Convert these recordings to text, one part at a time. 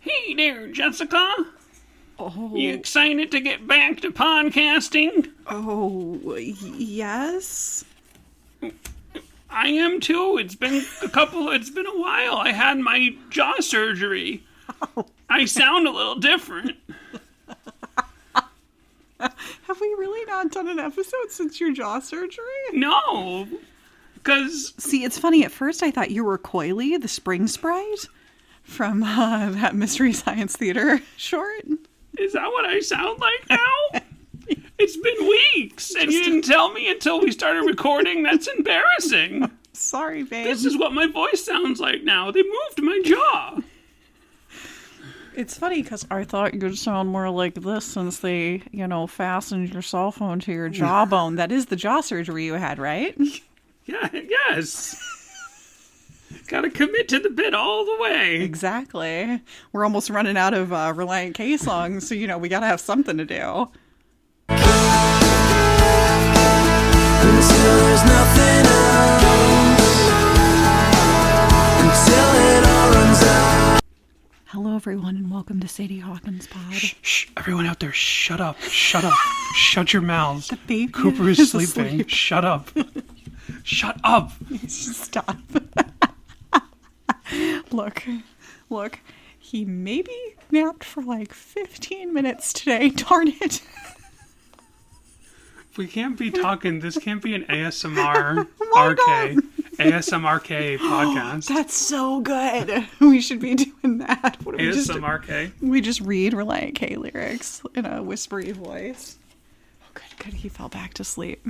Hey there, Jessica. Oh. You excited to get back to podcasting? Oh, yes? I am too. It's been a while. I had my jaw surgery. Oh. I sound a little different. Have we really not done an episode since your jaw surgery? No, because... See, it's funny. At first I thought you were Coily, the spring sprite from that Mystery Science Theater short. Is that what I sound like now? It's been weeks, and you didn't tell me until we started recording. That's embarrassing. Sorry, babe. This is what my voice sounds like now. They moved my jaw. It's funny because I thought you'd sound more like this since they, fastened your cell phone to your jawbone. That is the jaw surgery you had, right? Yeah, yes. Gotta commit to the bit all the way. Exactly. We're almost running out of Relient K songs, so, we gotta have something to do. Until there's nothing else, until it all runs out. Hello, everyone, and welcome to Sadie Hawkins' pod. Shh, everyone out there, shut up. Shut your mouths. The baby Cooper is sleeping. asleep. Shut up. Shut up. Stop. Look. He maybe napped for like 15 minutes today. Darn it. We can't be talking. This can't be an ASMR Why RK. ASMRK podcast. That's so good. We should be doing that. What do ASMRK. we just read Relient K lyrics in a whispery voice. Oh, good. He fell back to sleep.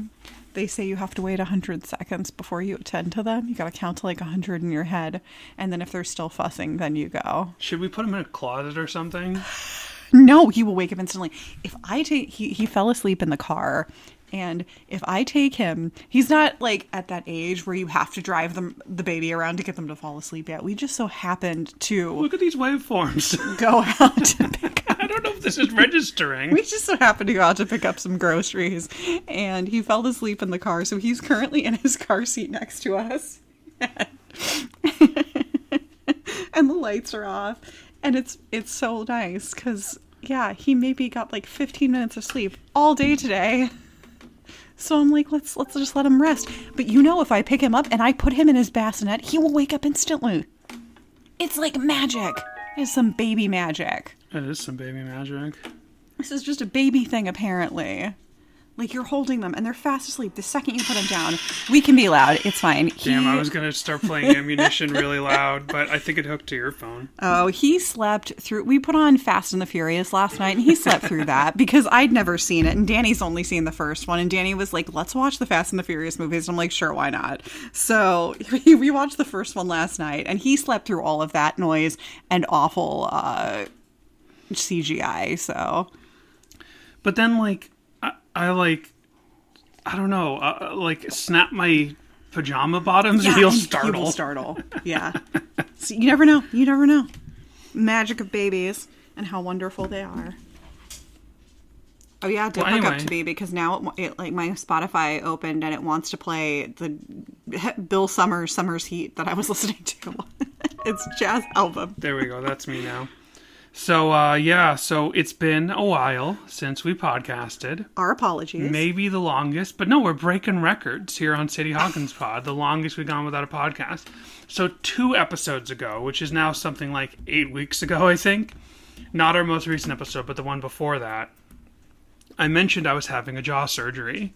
They say you have to wait 100 seconds before you attend to them. You got to count to like 100 in your head. And then if they're still fussing, then you go. Should we put him in a closet or something? No, he will wake up instantly. If I take, he fell asleep in the car. And if I take him, he's not like at that age where you have to drive the baby around to get them to fall asleep yet. We just so happened to Look at these waveforms. go out to pick up. I don't know if this is registering. We just so happened to go out to pick up some groceries, and he fell asleep in the car. So he's currently in his car seat next to us, and the lights are off, and it's so nice because he maybe got like 15 minutes of sleep all day today. So I'm like, let's just let him rest. But if I pick him up and I put him in his bassinet, he will wake up instantly. It's like magic. It's some baby magic. It is some baby magic. This is just a baby thing, apparently. Like, you're holding them, and they're fast asleep. The second you put them down, we can be loud. It's fine. Damn, I was going to start playing Ammunition really loud, but I think it hooked to your phone. Oh, he slept through... We put on Fast and the Furious last night, and he slept through that, because I'd never seen it, and Danny's only seen the first one, and Danny was like, let's watch the Fast and the Furious movies. And I'm like, sure, why not? So, we watched the first one last night, and he slept through all of that noise and awful CGI, so... But then, I don't know, snap my pajama bottoms and he'll startle. He will startle. Yeah. So you never know. You never know. Magic of babies and how wonderful they are. Oh yeah, it did hook up to me because now it my Spotify opened and it wants to play the Bill Summers' Summer's Heat that I was listening to. It's jazz album. There we go. That's me now. So, so it's been a while since we podcasted. Our apologies. Maybe the longest, but no, we're breaking records here on Sadie Hawkins Pod. The longest we've gone without a podcast. So 2 episodes ago, which is now something like 8 weeks ago, I think. Not our most recent episode, but the one before that. I mentioned I was having a jaw surgery.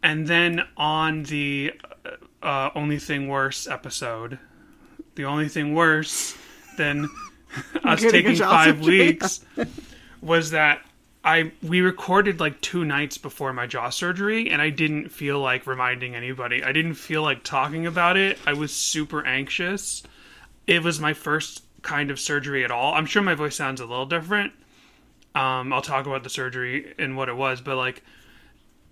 And then on the Only Thing Worse episode, the only thing worse than... us taking 5 weeks was that we recorded like 2 nights before my jaw surgery, and I didn't feel like reminding anybody. I didn't feel like talking about it. I was super anxious. It was my first kind of surgery at all. I'm sure my voice sounds a little different. I'll talk about the surgery and what it was, but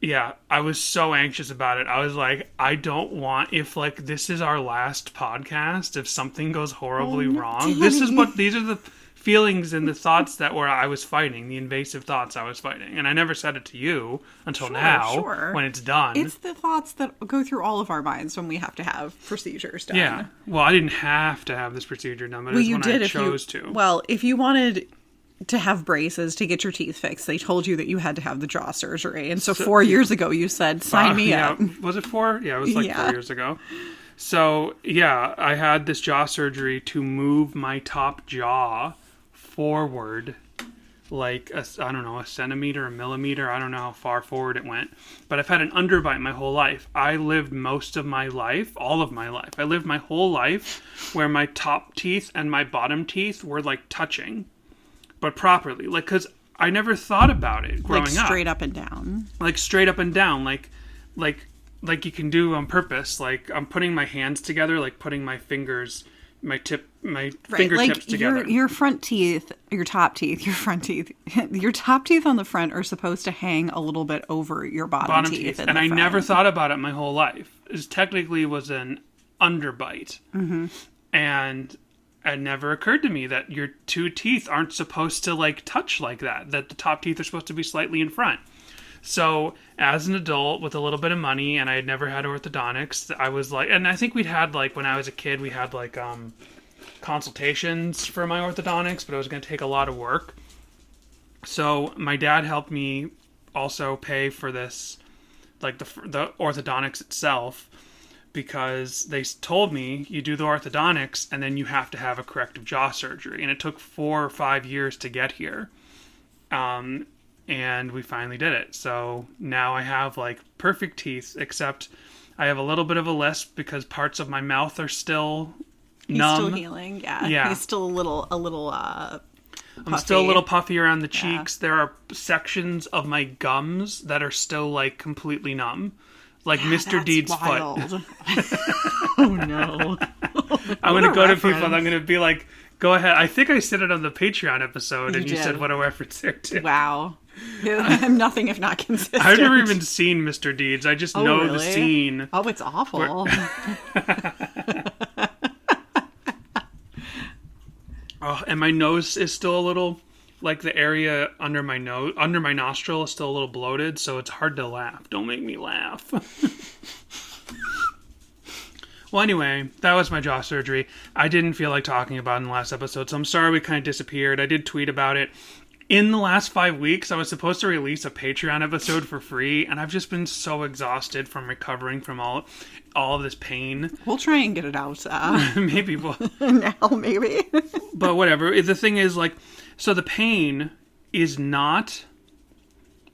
Yeah, I was so anxious about it. I was like, I don't want, if like this is our last podcast, if something goes horribly wrong, these are the feelings and the thoughts that I was fighting, the invasive thoughts I was fighting. And I never said it to you until now, when it's done. It's the thoughts that go through all of our minds when we have to have procedures done. Yeah. Well, I didn't have to have this procedure done, but it's when I chose to. Well, if you wanted to have braces to get your teeth fixed, they told you that you had to have the jaw surgery. And so 4 years ago, you said, sign me up. Was it 4? Yeah, it was 4 years ago. So, yeah, I had this jaw surgery to move my top jaw forward like, a centimeter, a millimeter. I don't know how far forward it went. But I've had an underbite my whole life. I lived most of my life, all of my life. I lived my whole life where my top teeth and my bottom teeth were, like, touching. But properly, like, because I never thought about it growing up. Like straight up and down. Like straight up and down, like you can do on purpose. Like I'm putting my hands together, like putting my fingers, my fingertips together. Your front teeth, your top teeth, your front teeth, your top teeth on the front are supposed to hang a little bit over your bottom teeth. And I never thought about it my whole life. It technically was an underbite, and. It never occurred to me that your two teeth aren't supposed to like touch like that the top teeth are supposed to be slightly in front. So as an adult with a little bit of money, and I had never had orthodontics, I was like, and I think we'd had like, when I was a kid, we had like consultations for my orthodontics, but it was going to take a lot of work. So my dad helped me also pay for this, like the orthodontics itself, because they told me you do the orthodontics and then you have to have a corrective jaw surgery. And it took 4 or 5 years to get here. And we finally did it. So now I have like perfect teeth, except I have a little bit of a lisp because parts of my mouth are still numb. He's still healing. Yeah. He's still a little puffy. I'm still a little puffy around the cheeks. Yeah. There are sections of my gums that are still like completely numb. Like Mr. Deed's wild. foot. Oh, no. I'm going to go to people and I'm going to be like, go ahead. I think I said it on the Patreon episode, and you said what a reference there, too. Wow. I'm nothing if not consistent. I've never even seen Mr. Deeds. I just know the scene. Oh, it's awful. Oh, and my nose is still a little... Like the area under my nostril is still a little bloated, so it's hard to laugh. Don't make me laugh. Well, anyway, that was my jaw surgery. I didn't feel like talking about it in the last episode, so I'm sorry we kind of disappeared. I did tweet about it. In the last 5 weeks, I was supposed to release a Patreon episode for free, and I've just been so exhausted from recovering from all of this pain. We'll try and get it out. Maybe we'll. Now, maybe. But whatever. The thing is, like... So the pain is not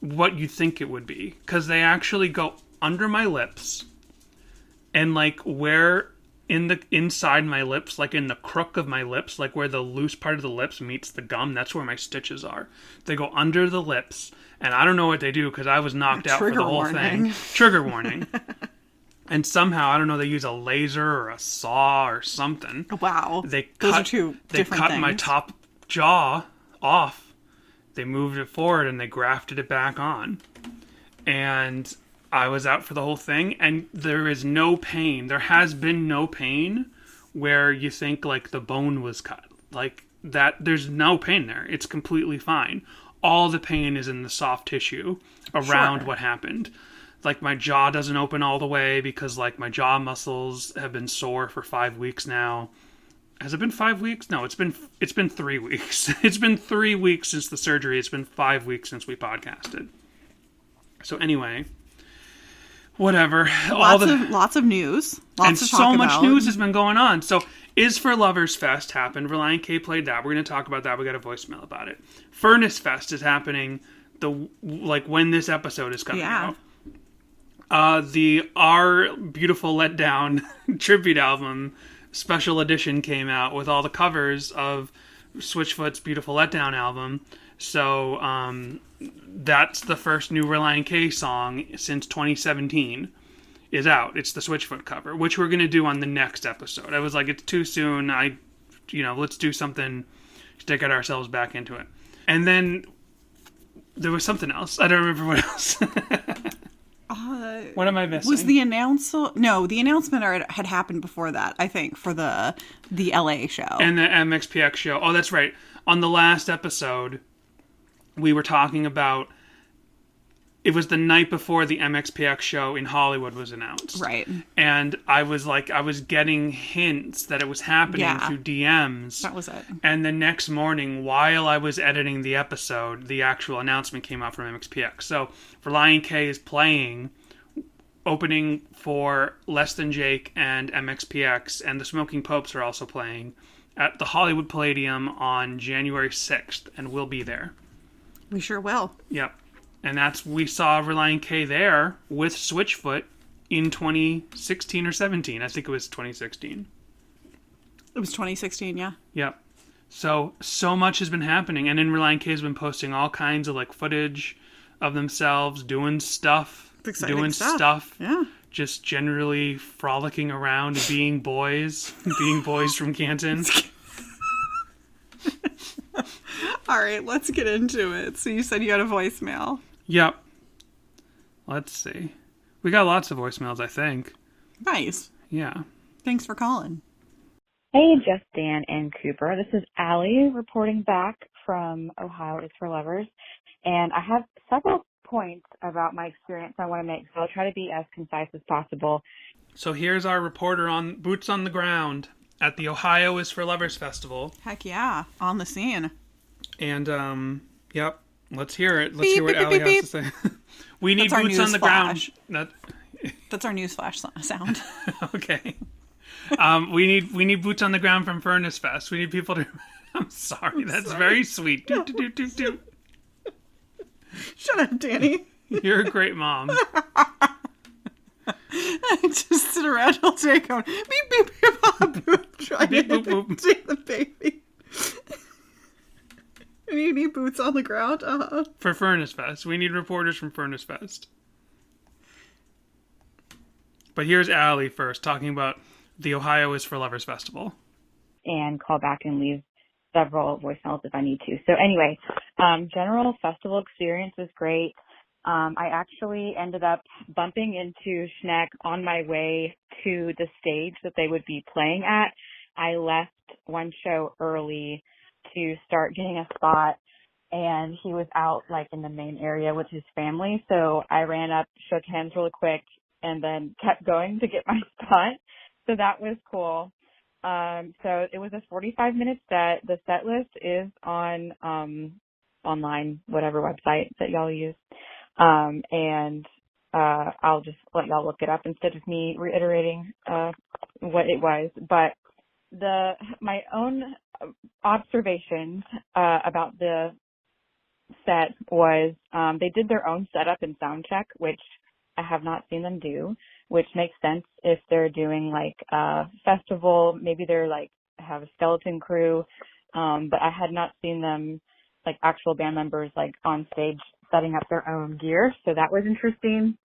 what you think it would be, because they actually go under my lips and like where in the inside my lips, like in the crook of my lips, like where the loose part of the lips meets the gum, that's where my stitches are. They go under the lips, and I don't know what they do because I was knocked out for the whole thing. Trigger warning. And somehow, I don't know, they use a laser or a saw or something. Wow. Those are two different things. They cut my top jaw off. They moved it forward and they grafted it back on. And I was out for the whole thing, and there is no pain. There has been no pain where you think like the bone was cut. Like that, there's no pain there. It's completely fine. All the pain is in the soft tissue around what happened. Like my jaw doesn't open all the way because like my jaw muscles have been sore for 5 weeks now. Has it been 5 weeks? No, it's been 3 weeks. It's been 3 weeks since the surgery. It's been 5 weeks since we podcasted. So anyway, whatever. Lots of news. Lots to talk about. And so much news has been going on. So Is for Lovers Fest happened. Relient K played that. We're going to talk about that. We got a voicemail about it. Furnace Fest is happening when this episode is coming out. The Our Beautiful Letdown tribute album special edition came out with all the covers of Switchfoot's Beautiful Letdown album. So that's the first new Relient K song since 2017 is out. It's the Switchfoot cover, which we're going to do on the next episode. I was like, it's too soon. Let's do something to get ourselves back into it. And then there was something else. I don't remember what else. What am I missing? Was the announcement had happened before that, I think, for the LA show. And the MXPX show. Oh, that's right. On the last episode, we were talking about, it was the night before the MXPX show in Hollywood was announced. Right. And I was getting hints that it was happening through DMs. That was it. And the next morning, while I was editing the episode, the actual announcement came out from MXPX. So, Relient K is playing, opening for Less Than Jake and MXPX, and the Smoking Popes are also playing at the Hollywood Palladium on January 6th, and we'll be there. We sure will. Yep. And we saw Relient K there with Switchfoot in 2016 or 17. I think it was 2016. It was 2016, yeah. Yep. So much has been happening. And then Relient K has been posting all kinds of like footage of themselves doing stuff. Exciting stuff. Yeah. Just generally frolicking around, being boys from Canton. All right, let's get into it. So you said you had a voicemail. Yep. Let's see. We got lots of voicemails, I think. Nice. Yeah. Thanks for calling. Hey, Jess, Dan, and Cooper. This is Allie reporting back from Ohio is for Lovers. And I have several points about my experience I want to make, so I'll try to be as concise as possible. So here's our reporter on boots on the ground at the Ohio is for Lovers Festival. Heck yeah. On the scene. And, yep. Let's hear it. Let's hear what Allie has to say. We need boots on the ground. That's our newsflash sound. Okay. We need boots on the ground from Furnace Fest. We need people to... I'm sorry. That's very sweet. Doot, doot, doot, doot, doot. Shut up, Danny. You're a great mom. I just sit around all day going, beep, beep, beep, boop, boop, trying Beep, boop, to boop. take the baby. And you need boots on the ground? Uh-huh. For Furnace Fest. We need reporters from Furnace Fest. But here's Allie first, talking about the Ohio is for Lovers Festival. And call back and leave several voicemails if I need to. So anyway, general festival experience was great. I actually ended up bumping into Schneck on my way to the stage that they would be playing at. I left one show early to start getting a spot, and he was out like in the main area with his family. So I ran up, shook hands really quick, and then kept going to get my spot. So that was cool. So it was a 45-minute set. The set list is on online, whatever website that y'all use. And I'll just let y'all look it up instead of me reiterating what it was. But my own observations about the set was they did their own setup and sound check, which I have not seen them do, which makes sense if they're doing like a festival. Maybe they're like have a skeleton crew, but I had not seen them like actual band members like on stage setting up their own gear. So that was interesting.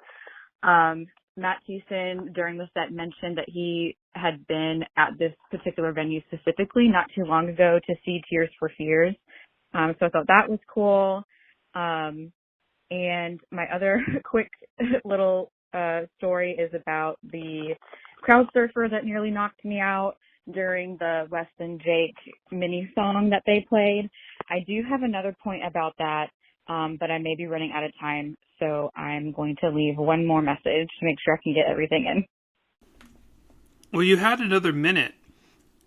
Matt Thiessen during the set mentioned that he had been at this particular venue specifically not too long ago to see Tears for Fears. So I thought that was cool. And my other quick little story is about the crowd surfer that nearly knocked me out during the Wes and Jake mini song that they played. I do have another point about that, but I may be running out of time, so I'm going to leave one more message to make sure I can get everything in. Well, you had another minute,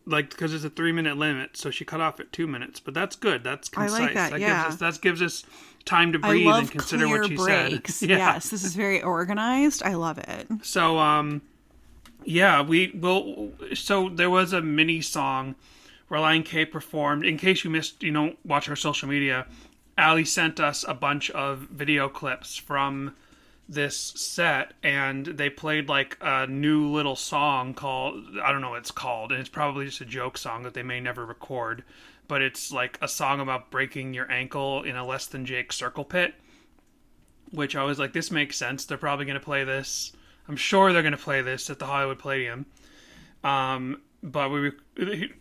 like, because it's a 3-minute limit, so she cut off at 2 minutes. But that's good. That's concise. I like that, yeah. That gives us time to breathe and consider what she breaks. said. Yeah. Yes, this is very organized. I love it. So, yeah, so there was a mini song Relient K performed. In case you missed, watch our social media, Allie sent us a bunch of video clips from this set, and they played like a new little song called, I don't know what it's called, and it's probably just a joke song that they may never record, but it's like a song about breaking your ankle in a Less Than Jake circle pit, which I was like, this makes sense. They're probably going to play this. I'm sure they're going to play this at the Hollywood Palladium. but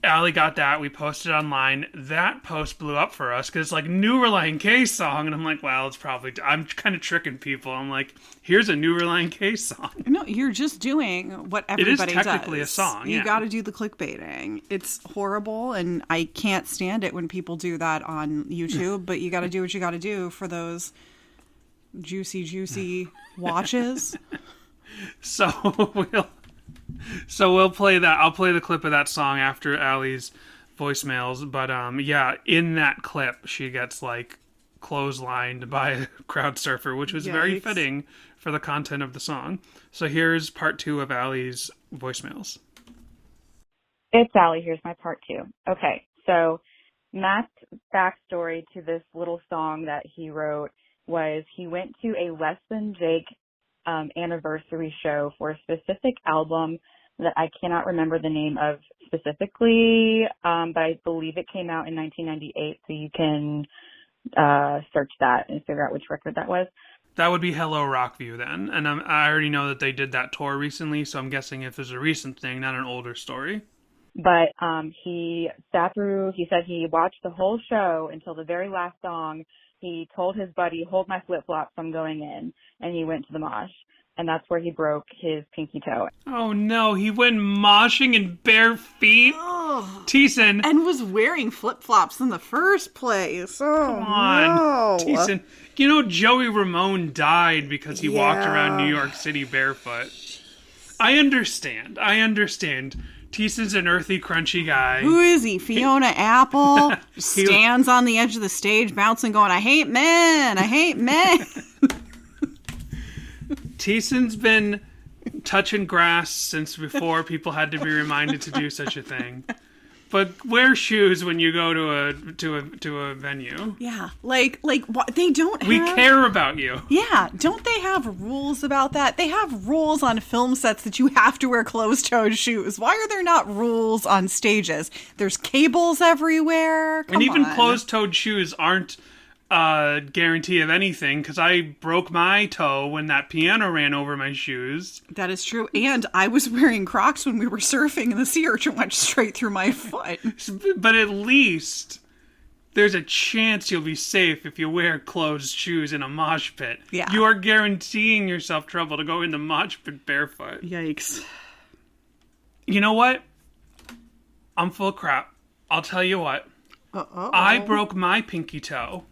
Allie got that. We posted online. That post blew up for us because it's like new Relient K song, and I'm like, well, it's probably. I'm kind of tricking people. I'm like, here's a new Relient K song. No, you're just doing what everybody does. It is technically a song. You got to do the clickbaiting. It's horrible, and I can't stand it when people do that on YouTube. But you got to do what you got to do for those juicy watches. So we'll play that. I'll play the clip of that song after Allie's voicemails. But yeah, in that clip, she gets like clotheslined by a crowd surfer, which was very fitting for the content of the song. So here's part 2 of Allie's voicemails. It's Allie. Here's my part 2. Okay, so Matt's backstory to this little song that he wrote was he went to a Less Than Jake anniversary show for a specific album that I cannot remember the name of specifically, but I believe it came out in 1998, so you can search that and figure out which record that was. That would be Hello Rockview then, and I already know that they did that tour recently, so I'm guessing if it's a recent thing, not an older story. But he sat through, he said he watched the whole show until the very last song. He told his buddy, hold my flip-flops, I'm going in. And he went to the mosh. And that's where he broke his pinky toe. Oh no, he went moshing in bare feet? Oh. Thiessen. And was wearing flip-flops in the first place. Oh, come on. No. Thiessen. You know, Joey Ramone died because he walked around New York City barefoot. I understand. Thiessen's an earthy, crunchy guy. Who is he? Fiona Apple? Stands on the edge of the stage bouncing going, I hate men. Thiessen's been touching grass since before people had to be reminded to do such a thing. But wear shoes when you go to a venue. Yeah, like what, they don't have... We care about you. Yeah, don't they have rules about that? They have rules on film sets that you have to wear closed-toed shoes. Why are there not rules on stages? There's cables everywhere. Come and even on. Closed-toed shoes aren't guarantee of anything, because I broke my toe when that piano ran over my shoes. That is true. And I was wearing Crocs when we were surfing and the sea urchin went straight through my foot. But at least there's a chance you'll be safe if you wear closed shoes in a mosh pit. Yeah. You are guaranteeing yourself trouble to go in the mosh pit barefoot. Yikes. You know what? I'm full of crap. I'll tell you what. Uh-oh. I broke my pinky toe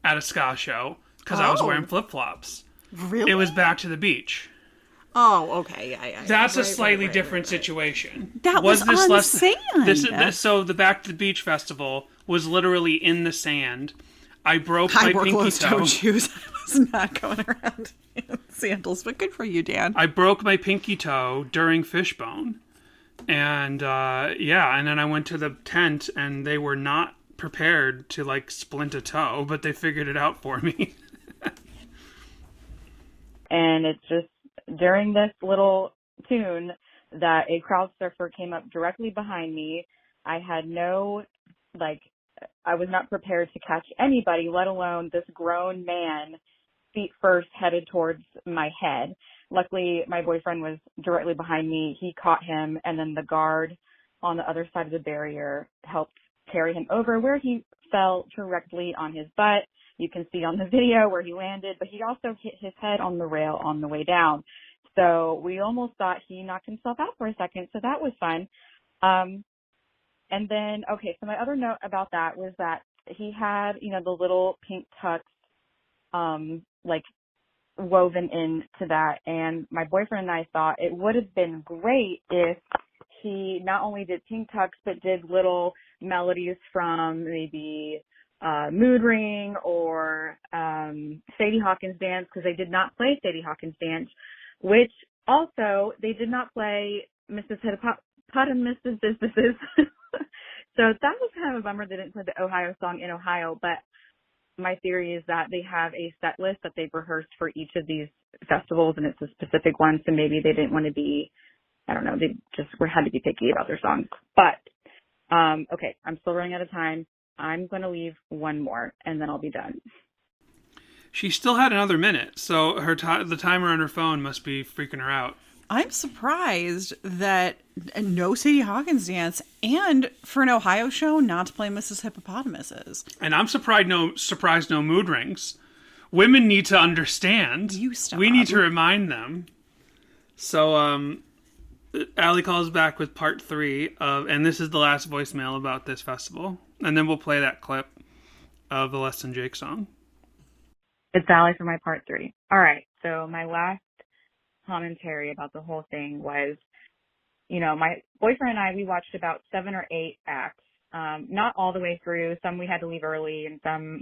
at a ska show because I was wearing flip-flops. Really? It was back to the beach. Oh, okay. Yeah. That's a slightly different situation. That was on sand. So the Back to the Beach festival was literally in the sand. I broke my pinky toe. Shoes. I was not going around in sandals, but good for you, Dan. I broke my pinky toe during Fishbone. And and then I went to the tent and they were not prepared to like splint a toe, but they figured it out for me. And it's just during this little tune that a crowd surfer came up directly behind me. I had I was not prepared to catch anybody, let alone this grown man, feet first, headed towards my head. Luckily, my boyfriend was directly behind me. He caught him, and then the guard on the other side of the barrier helped carry him over, where he fell directly on his butt. You can see on the video where he landed, but he also hit his head on the rail on the way down. So we almost thought he knocked himself out for a second. So that was fun. And then, so my other note about that was that he had, the little pink tucks, woven into that. And my boyfriend and I thought it would have been great if he not only did pink tucks, but did little melodies from maybe Mood Ring or Sadie Hawkins Dance, because they did not play Sadie Hawkins Dance, which also they did not play Mrs. Hippopotamus's Businesses. So that was kind of a bummer they didn't play the Ohio song in Ohio, but my theory is that they have a set list that they've rehearsed for each of these festivals, and it's a specific one, so maybe they didn't want to be, I don't know, they just had to be picky about their songs. But, I'm still running out of time. I'm going to leave one more, and then I'll be done. She still had another minute, so the timer on her phone must be freaking her out. I'm surprised that no Sadie Hawkins dance, and for an Ohio show, not to play Mrs. Hippopotamuses. And I'm surprised no mood rings. Women need to understand. You stop. We need to remind them. So, Allie calls back with part 3 of, and this is the last voicemail about this festival. And then we'll play that clip of the Less Than Jake song. It's Allie for my part 3. All right. So my last commentary about the whole thing was, my boyfriend and I, we watched about 7 or 8 acts. Not all the way through. Some we had to leave early, and some,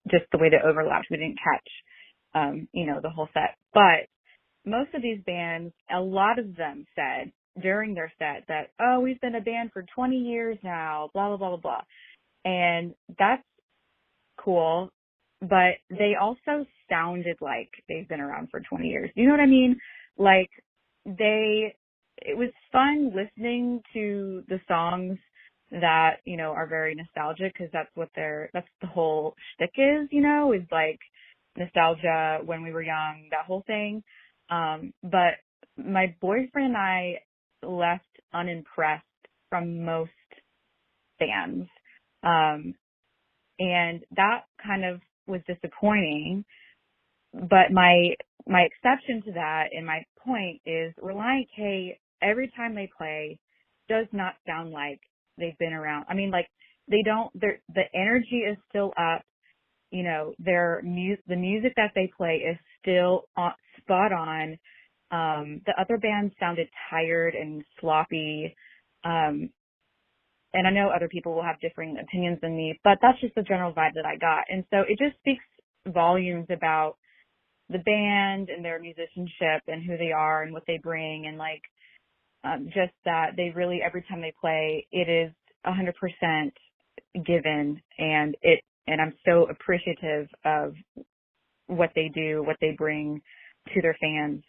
just the way they overlapped, we didn't catch, the whole set. But most of these bands, a lot of them said during their set that, oh, we've been a band for 20 years now, blah, blah, blah, blah, blah. And that's cool. But they also sounded like they've been around for 20 years. You know what I mean? Like, it was fun listening to the songs that, are very nostalgic, because that's the whole shtick is, is like nostalgia, when we were young, that whole thing. But my boyfriend and I left unimpressed from most bands. And that kind of was disappointing. But my exception to that, and my point is, Relient K, every time they play, does not sound like they've been around. I mean, like, the energy is still up. The music that they play is still spot on. The other bands sounded tired and sloppy. And I know other people will have differing opinions than me, but that's just the general vibe that I got. And so it just speaks volumes about the band and their musicianship and who they are and what they bring. And just that they really, every time they play, it is 100% given. And I'm so appreciative of what they do, what they bring to their fans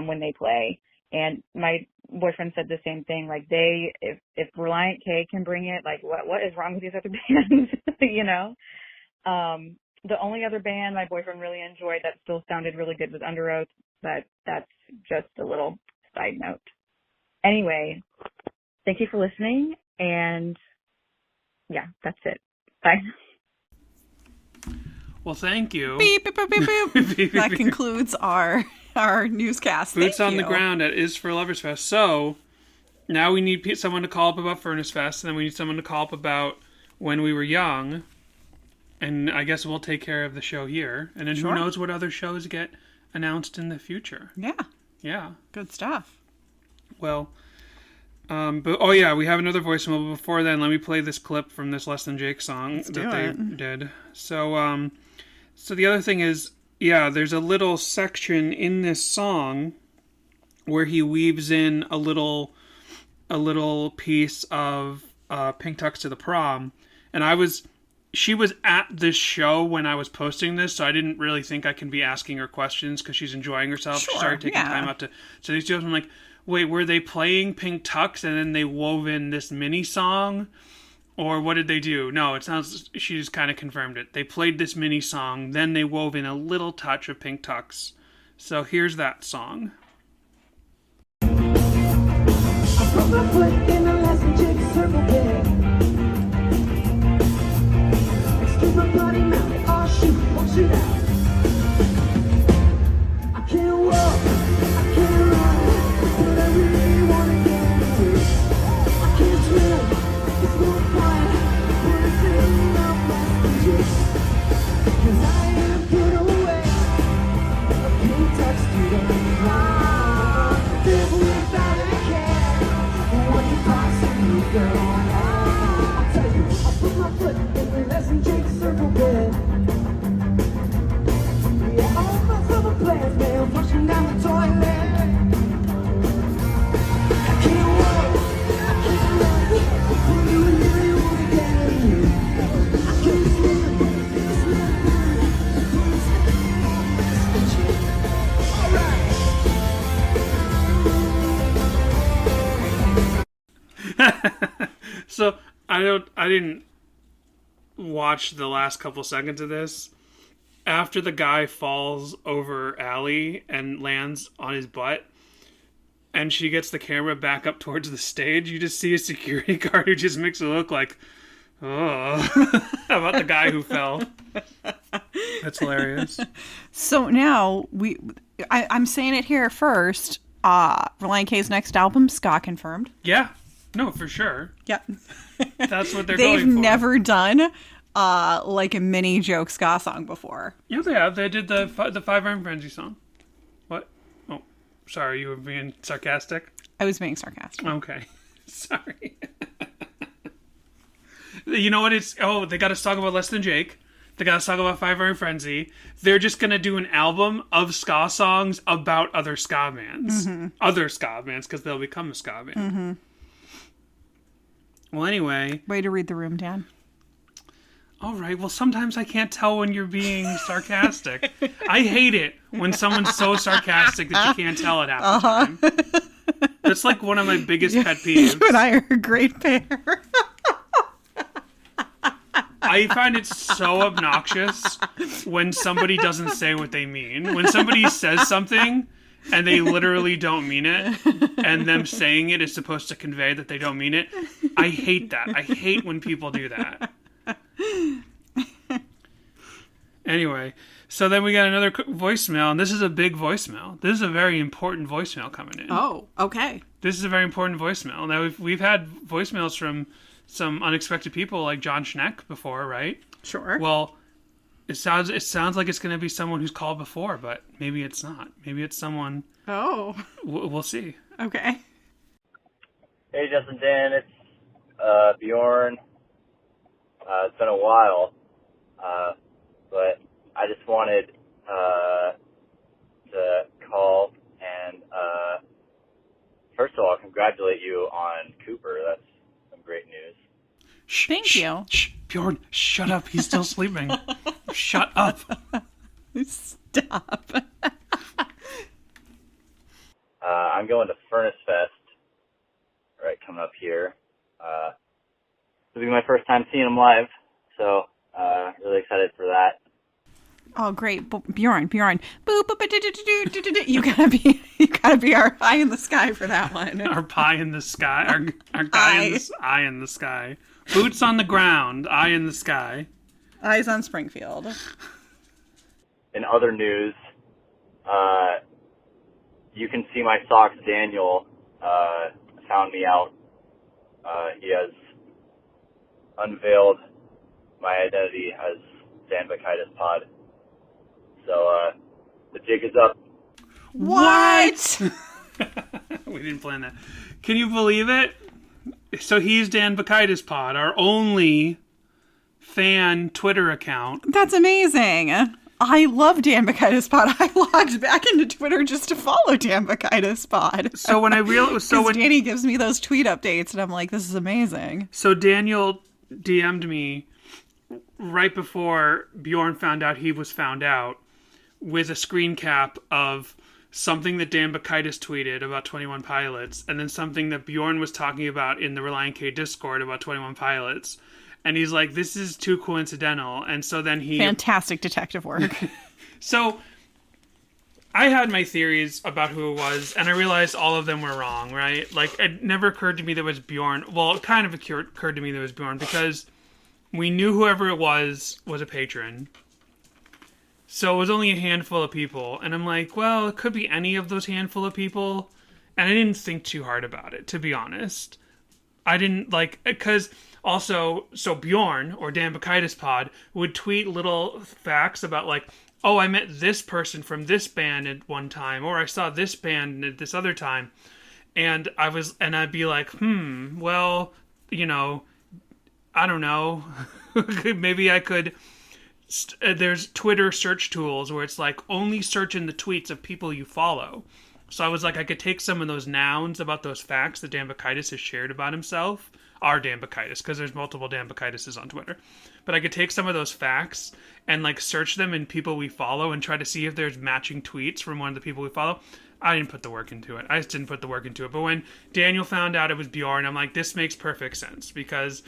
when they play. And my boyfriend said the same thing. Like, if Relient K can bring it, like, what is wrong with these other bands? The only other band my boyfriend really enjoyed that still sounded really good was Under Oath, but that's just a little side note. Anyway, thank you for listening, and yeah, that's it. Bye. Well, thank you. Beep, beep, beep, beep, beep. That concludes our newscast. Boots on the ground at Is for Lovers Fest. So now we need someone to call up about Furnace Fest, and then we need someone to call up about When We Were Young. And I guess we'll take care of the show here. And then Who knows what other shows get announced in the future. Yeah. Yeah. Good stuff. Well, we have another voicemail. But before then, let me play this clip from this Less Than Jake song they did. So, so the other thing is, there's a little section in this song where he weaves in a little piece of Pink Tux to the Prom. And she was at this show when I was posting this, so I didn't really think I can be asking her questions because she's enjoying herself. She started taking time out to... So these two, I'm like, wait, were they playing Pink Tux and then they wove in this mini song? Or what did they do? No, it sounds... She just kind of confirmed it. They played this mini song, then they wove in a little touch of Pink Tux. So here's that song. I put my foot in the last jig circle bed. Excuse my bloody mouth. Oh shoot, won't shoot out. I can't walk, I can't run, but I really wanna get away. I can't swim, it's no fun, but it's in my messages. 'Cause I am put away. A pink touch to the ground. Live without a care. What you possibly go on? I'll tell you, I'll put my foot in the lesson Jake circle bed. Yeah, all my summer plans, man, flushing down the toilet. I can't walk, I can't run, but you really wanna get in. I can't swim, it's not fun. Alright. So I didn't watch the last couple seconds of this, after the guy falls over Allie and lands on his butt, and she gets the camera back up towards the stage, you just see a security guard who just makes it look like, oh, about the guy who fell. That's hilarious. So now I'm saying it here first. Relient K's next album, ska confirmed. Yeah. No, for sure. Yeah. That's what they're going for. They've never done like a mini joke ska song before. Yeah, they have. They did the Five Iron Frenzy song. What? Oh, sorry, you were being sarcastic? I was being sarcastic. Okay. Sorry. You know what it's... Oh, they got a song about Less Than Jake. They got a song about Five Iron Frenzy. They're just going to do an album of ska songs about other ska bands. Mm-hmm. Other ska bands, because they'll become a ska band. Mm-hmm. Well, anyway... Way to read the room, Dan. All right. Well, sometimes I can't tell when you're being sarcastic. I hate it when someone's so sarcastic that you can't tell it half the time. That's like one of my biggest pet peeves. You and I are a great pair. I find it so obnoxious when somebody doesn't say what they mean. When somebody says something and they literally don't mean it, and them saying it is supposed to convey that they don't mean it. I hate that. I hate when people do that. Anyway, so then we got another voicemail, and this is a big voicemail. This is a very important voicemail coming in. Oh, okay. This is a very important voicemail. Now, we've had voicemails from some unexpected people like John Schneck before, right? Sure. Well, it sounds like it's going to be someone who's called before, but maybe it's not. Maybe it's someone... Oh. We'll see. Okay. Hey, Justin, Dan, it's Bjorn. It's been a while, but I just wanted to call and, first of all, congratulate you on Cooper. That's some great news. Thank you. Shh, Bjorn, shut up. He's still sleeping. Shut up. Stop. I'm going to Furnace Fest, right, coming up here. It'll be my first time seeing him live, so really excited for that. Oh, great, Bjorn. You gotta be our eye in the sky for that one. Our pie in the sky. Our guy eye in the sky. Boots on the ground. Eye in the sky. Eyes on Springfield. In other news, you can see my socks. Daniel found me out. He has unveiled my identity as Dan Bacchitis Pod. So the jig is up. What? We didn't plan that. Can you believe it? So he's Dan Bacchitis Pod, our only fan Twitter account. That's amazing. I love Dan Bacchitis Pod. I logged back into Twitter just to follow Dan Bacchitis Pod. So when I realized, when Danny gives me those tweet updates, and I'm like, this is amazing. So Daniel DM'd me right before Bjorn found out he was found out with a screen cap of something that Dan Bacchitis tweeted about 21 Pilots, and then something that Bjorn was talking about in the Relient K Discord about 21 Pilots. And he's like, this is too coincidental. And so then he... Fantastic detective work. So I had my theories about who it was, and I realized all of them were wrong, right? Like, it never occurred to me that it was Bjorn. Well, it kind of occurred to me that it was Bjorn, because we knew whoever it was a patron. So it was only a handful of people. And I'm like, well, it could be any of those handful of people. And I didn't think too hard about it, to be honest. I didn't, like, because... Also, so Bjorn, or Dan Bacchitis Pod, would tweet little facts about, like, oh, I met this person from this band at one time, or I saw this band at this other time. And I'd be like, well, you know, I don't know. Maybe I could... There's Twitter search tools where it's like, only search in the tweets of people you follow. So I was like, I could take some of those nouns about those facts that Dan Bacchitis has shared about himself, our Dan Bacchitis, because there's multiple Dan Bacchitises on Twitter. But I could take some of those facts and, like, search them in people we follow and try to see if there's matching tweets from one of the people we follow. I didn't put the work into it. I just didn't put the work into it. But when Daniel found out it was Bjorn, I'm like, this makes perfect sense, because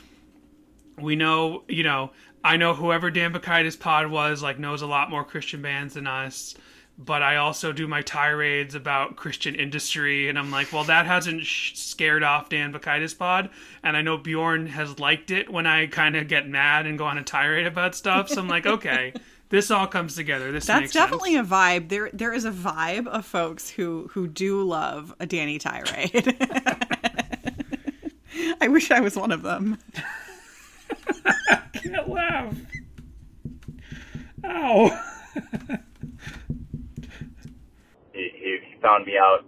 We know, I know whoever Dan Bacchitis pod was, like, knows a lot more Christian bands than us. But I also do my tirades about Christian industry, and I'm like, well, that hasn't scared off Dan Bacchitis pod, and I know Bjorn has liked it when I kind of get mad and go on a tirade about stuff, so I'm like, okay, this all comes together. That's definitely a vibe. There is a vibe of folks who do love a Danny tirade. I wish I was one of them. I can't laugh. Ow. He found me out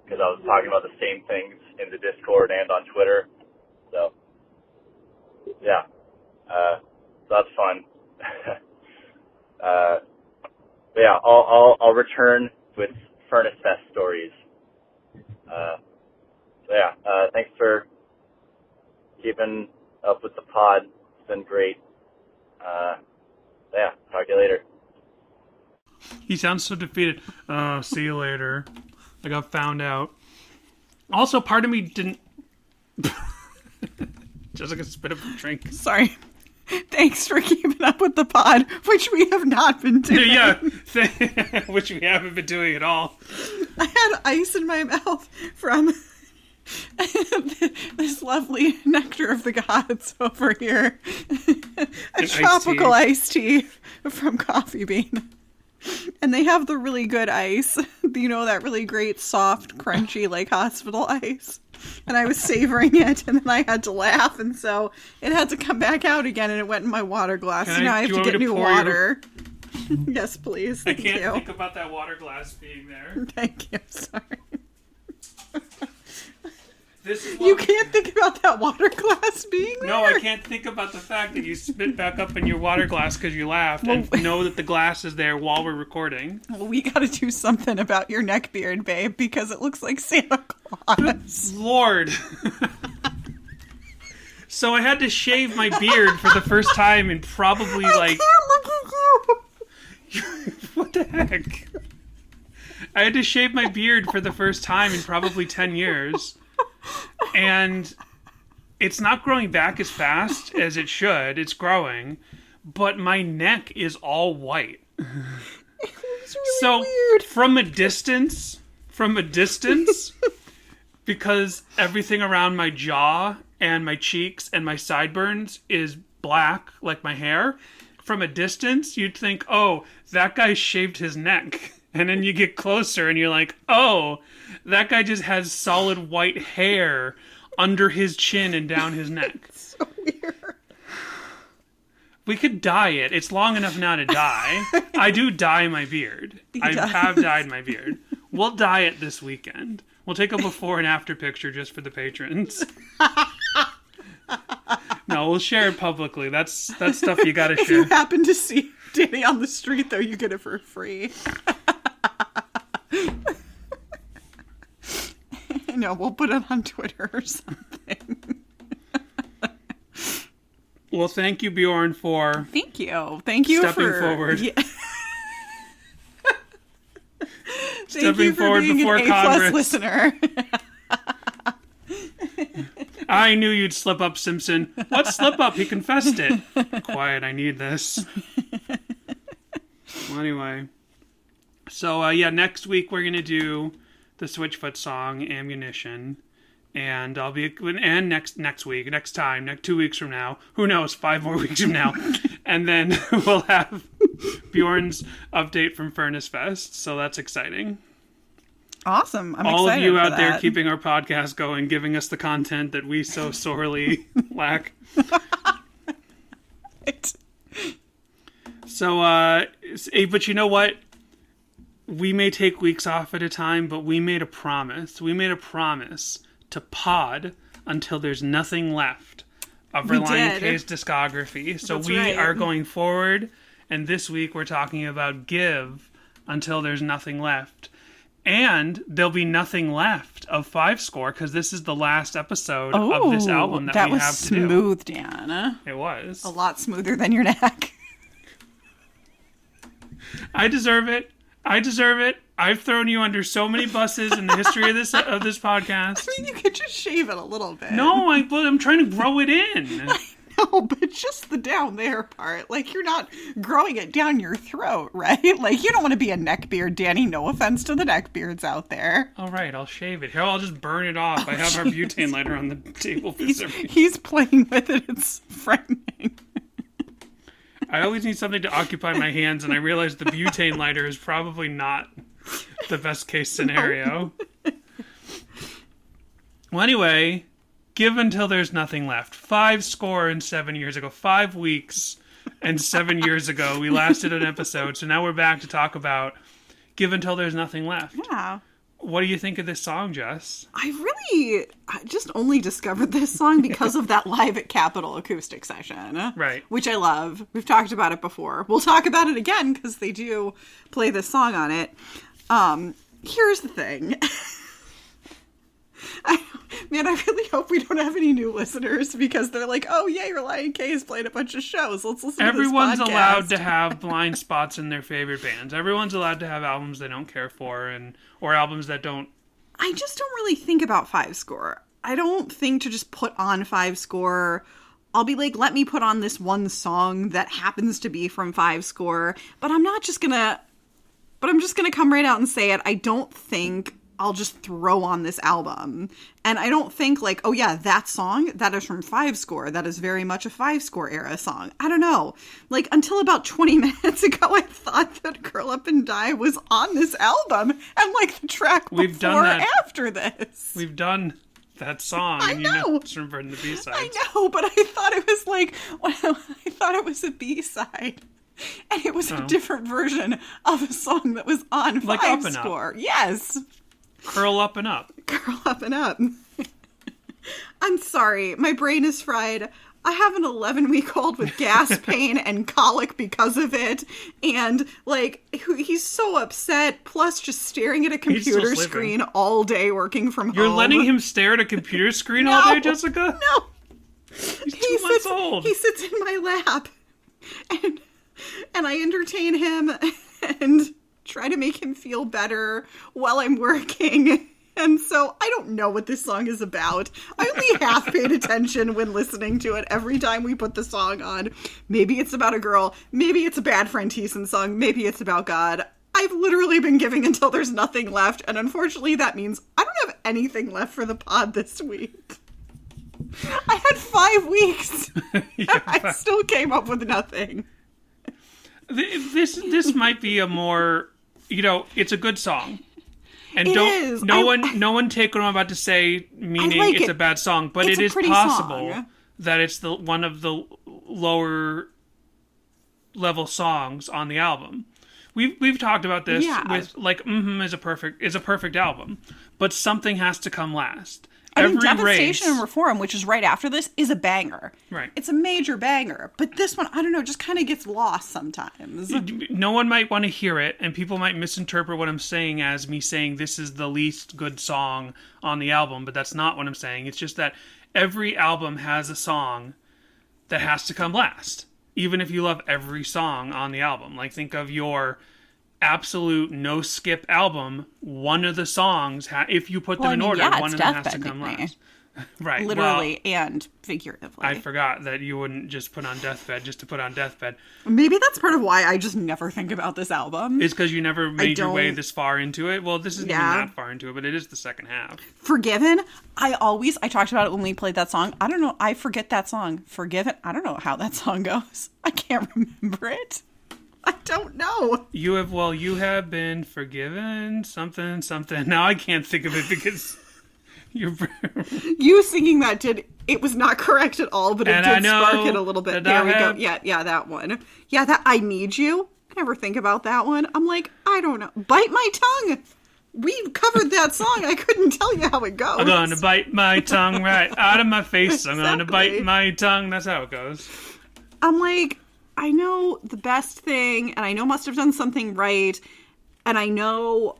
because I was talking about the same things in the Discord and on Twitter. So, yeah. So that's fun. But yeah, I'll return with Furnace Fest stories. So yeah, thanks for keeping up with the pod. It's been great. Yeah, talk to you later. He sounds so defeated. Oh, see you later. I got found out. Also, part of me didn't... Jessica spit up a drink. Sorry. Thanks for keeping up with the pod, which we have not been doing. Yeah, which we haven't been doing at all. I had ice in my mouth from this lovely nectar of the gods over here. A tropical iced tea from Coffee Bean. And they have the really good ice. That really great, soft, crunchy, like hospital ice. And I was savoring it, and then I had to laugh, and so it had to come back out again, and it went in my water glass. So now I have to get new water. Yes, please. Thank you. I can't think about that water glass being there. Thank you. Sorry. You can't think about that water glass being there? No, I can't think about the fact that you spit back up in your water glass because you laughed and know that the glass is there while we're recording. Well, we got to do something about your neck beard, babe, because it looks like Santa Claus. Good Lord. So I had to shave my beard for the first time in probably I can't look at you. What the heck? I had to shave my beard for the first time in probably 10 years. And it's not growing back as fast as it should. It's growing. But my neck is all white. It's really weird. From a distance, because everything around my jaw and my cheeks and my sideburns is black, like my hair, from a distance, you'd think, oh, that guy shaved his neck. And then you get closer and you're like, oh, that guy just has solid white hair under his chin and down his neck. It's so weird. We could dye it. It's long enough now to dye. I do dye my beard. I have dyed my beard. We'll dye it this weekend. We'll take a before and after picture just for the patrons. No, we'll share it publicly. That's stuff you gotta share. If you happen to see Danny on the street, though, you get it for free. No, we'll put it on Twitter or something. Well, thank you, Bjorn, for... Thank you stepping for... forward. Yeah. Stepping forward before Congress. A+ listener. I knew you'd slip up, Simpson. What slip up? He confessed it. Quiet, I need this. Well, anyway. So, next week we're going to do the Switchfoot song, Ammunition. And I'll be... And next week, 2 weeks from now. Who knows? 5 more weeks from now. And then we'll have Bjorn's update from Furnace Fest. So that's exciting. Awesome. I'm all excited of you for out there that. keeping our podcast going, giving us the content that we so sorely lack. So, but you know what? We may take weeks off at a time, but we made a promise. We made a promise to pod until there's nothing left of Relient K's discography. So That's we right. are going forward, and this week we're talking about Give until there's nothing left. And there'll be nothing left of 5 Score because this is the last episode of this album that we have to do. That was smooth, Dan. It was. A lot smoother than your neck. I deserve it. I've thrown you under so many buses in the history of this podcast. I mean, you could just shave it a little bit. No, I'm trying to grow it in. know, but just the down there part. Like, you're not growing it down your throat, right? Like, you don't want to be a neckbeard, Danny. No offense to the neckbeards out there. All right, I'll shave it. Here, I'll just burn it off. I have our butane lighter on the table for some reason. He's playing with it. It's frightening. I always need something to occupy my hands, and I realize the butane lighter is probably not the best case scenario. Well, anyway, give until there's nothing left. 57 years ago. 5 weeks and 7 years ago, we last did an episode, so now we're back to talk about Give Until There's Nothing Left. Yeah. What do you think of this song, Jess? I just only discovered this song because of that Live at Capitol acoustic session. Right. Which I love. We've talked about it before. We'll talk about it again because they do play this song on it. Here's the thing. I really hope we don't have any new listeners because they're like, oh, yay, Relient K has played a bunch of shows. Let's listen Everyone's to this podcast. allowed to have blind spots in their favorite bands. Everyone's allowed to have albums they don't care for or albums that don't. I just don't really think about Five Score. I don't think to just put on Five Score. I'll be like, let me put on this one song that happens to be from Five Score. But I'm just gonna come right out and say it. I don't think I'll just throw on this album. And I don't think like, oh yeah, that song, that is from Five Score. That is very much a Five Score era song. I don't know. Like until about 20 minutes ago, I thought that Curl Up and Die was on this album. And like the track We've before done that. after this. We've done that song. I and know. It's from the B-sides. I know, but I thought it was like, I thought it was a B-side. And it was a different version of a song that was on Like Five Up and Up. Score. Yes. Curl Up and Up. Curl Up and Up. I'm sorry. My brain is fried. I have an 11-week-old with gas pain and colic because of it. And, like, he's so upset, plus just staring at a computer screen all day working from home. You're letting him stare at a computer screen all day, Jessica? No. He's 2 months old. He sits in my lap. And I entertain him and try to make him feel better while I'm working. And so I don't know what this song is about. I only half paid attention when listening to it every time we put the song on. Maybe it's about a girl. Maybe it's a Bad Friend Thiessen song. Maybe it's about God. I've literally been giving until there's nothing left. And unfortunately, that means I don't have anything left for the pod this week. I had 5 weeks. I still came up with nothing. This might be a more, it's a good song. And no one take what I'm about to say meaning like it's a bad song, but it is possible that it's one of the lower level songs on the album. We've talked about this with like is a perfect album, but something has to come last. I mean, Devastation and Reform, which is right after this, is a banger. Right. It's a major banger. But this one, I don't know, just kind of gets lost sometimes. No one might want to hear it, and people might misinterpret what I'm saying as me saying this is the least good song on the album, but that's not what I'm saying. It's just that every album has a song that has to come last, even if you love every song on the album. Like, think of your absolute no skip album. One of the songs if you put them in order, one of them has to come last. Right, literally and figuratively. I forgot that you wouldn't just put on Deathbed just to put on Deathbed. Maybe that's part of why I just never think about this album. It's because you never made your way this far into it. Well, this isn't even that far into it, but it is the second half. Forgiven, I talked about it when we played that song. I don't know, I forget that song. Forgiven, I don't know how that song goes. I can't remember it. I don't know. You have been forgiven, something. Now I can't think of it because you singing that it was not correct at all, but it did spark it a little bit. There we go. Yeah, that one. Yeah, that I Need You. I never think about that one. I'm like, I don't know. Bite My Tongue. We've covered that song. I couldn't tell you how it goes. I'm gonna bite my tongue right out of my face. I'm gonna bite my tongue. That's how it goes. I'm like, I know The Best Thing, and I know Must Have Done Something Right, and I know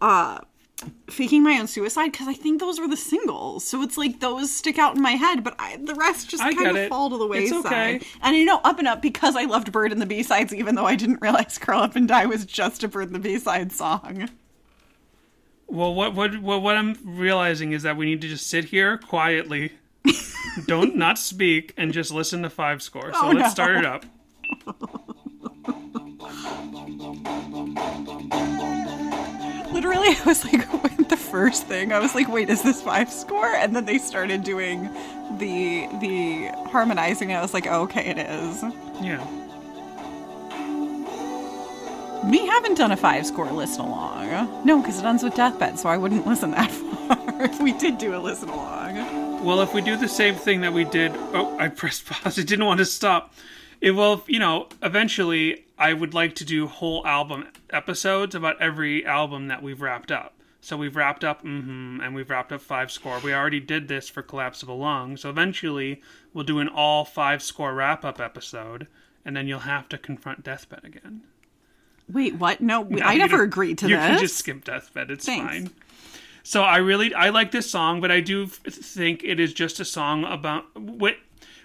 Faking My Own Suicide, because I think those were the singles. So it's like those stick out in my head, but the rest just kind of fall to the wayside. It's okay. And I know Up and Up because I loved Bird and the B-Sides, even though I didn't realize Curl Up and Die was just a Bird and the B-Sides song. Well, what I'm realizing is that we need to just sit here quietly Don't not speak and just listen to 5 Score. So Oh, let's no. start it up. Literally, I was like, the first thing, I was like, wait, is this 5 Score? And then they started doing the harmonizing, and I was like, oh, okay, it is. Yeah. We haven't done a 5 Score listen along. No, because it ends with Deathbed, so I wouldn't listen that far if we did do a listen along. Well, if we do the same thing that we did... Oh, I pressed pause. I didn't want to stop. It will, eventually I would like to do whole album episodes about every album that we've wrapped up. So we've wrapped up and we've wrapped up 5 Score. We already did this for Collapsible Lung. So eventually we'll do an all 5 Score wrap-up episode, and then you'll have to confront Deathbed again. Wait, what? No, No, I you never don't- agreed to you this. can just skip Deathbed. It's Thanks. fine. So I like this song, but I do think it is just a song about...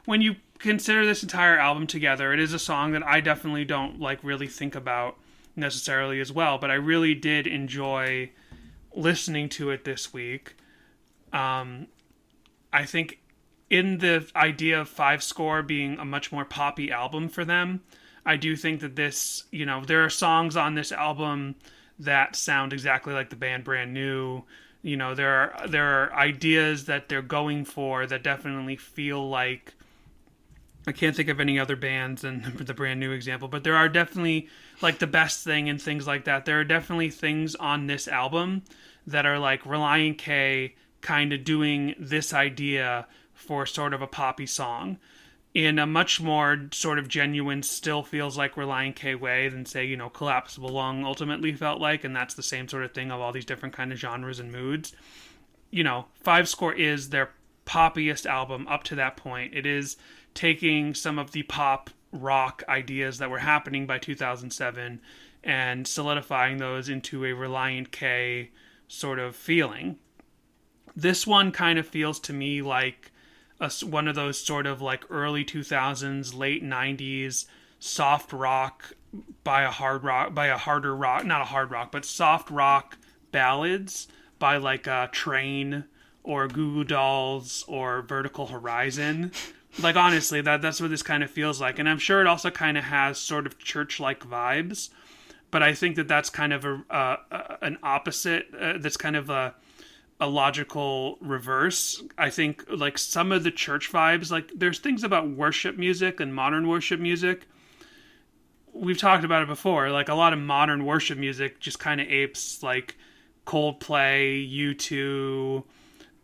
When you consider this entire album together, it is a song that I definitely don't really think about necessarily as well, but I really did enjoy listening to it this week. I think in the idea of 5 Score being a much more poppy album for them, I do think that this, there are songs on this album that sound exactly like the band Brand New. There are ideas that they're going for that definitely feel like... I can't think of any other bands than the Brand New example, but there are definitely, The Best Thing and things like that. There are definitely things on this album that are like Relient K kind of doing this idea for sort of a poppy song in a much more sort of genuine, still feels like Relient K way than, say, Collapsible Lung ultimately felt like, and that's the same sort of thing of all these different kind of genres and moods. 5 Score is their poppiest album up to that point. It is taking some of the pop rock ideas that were happening by 2007 and solidifying those into a Relient K sort of feeling. This one kind of feels to me like one of those sort of early 2000s, late 90s soft rock by a harder rock, not a hard rock, but soft rock ballads by Train or Goo Goo Dolls or Vertical Horizon. Honestly, that's what this kind of feels like. And I'm sure it also kind of has sort of church-like vibes. But I think that that's kind of an opposite. That's kind of a logical reverse. I think, some of the church vibes, there's things about worship music and modern worship music. We've talked about it before. A lot of modern worship music just kind of apes, Coldplay, U2...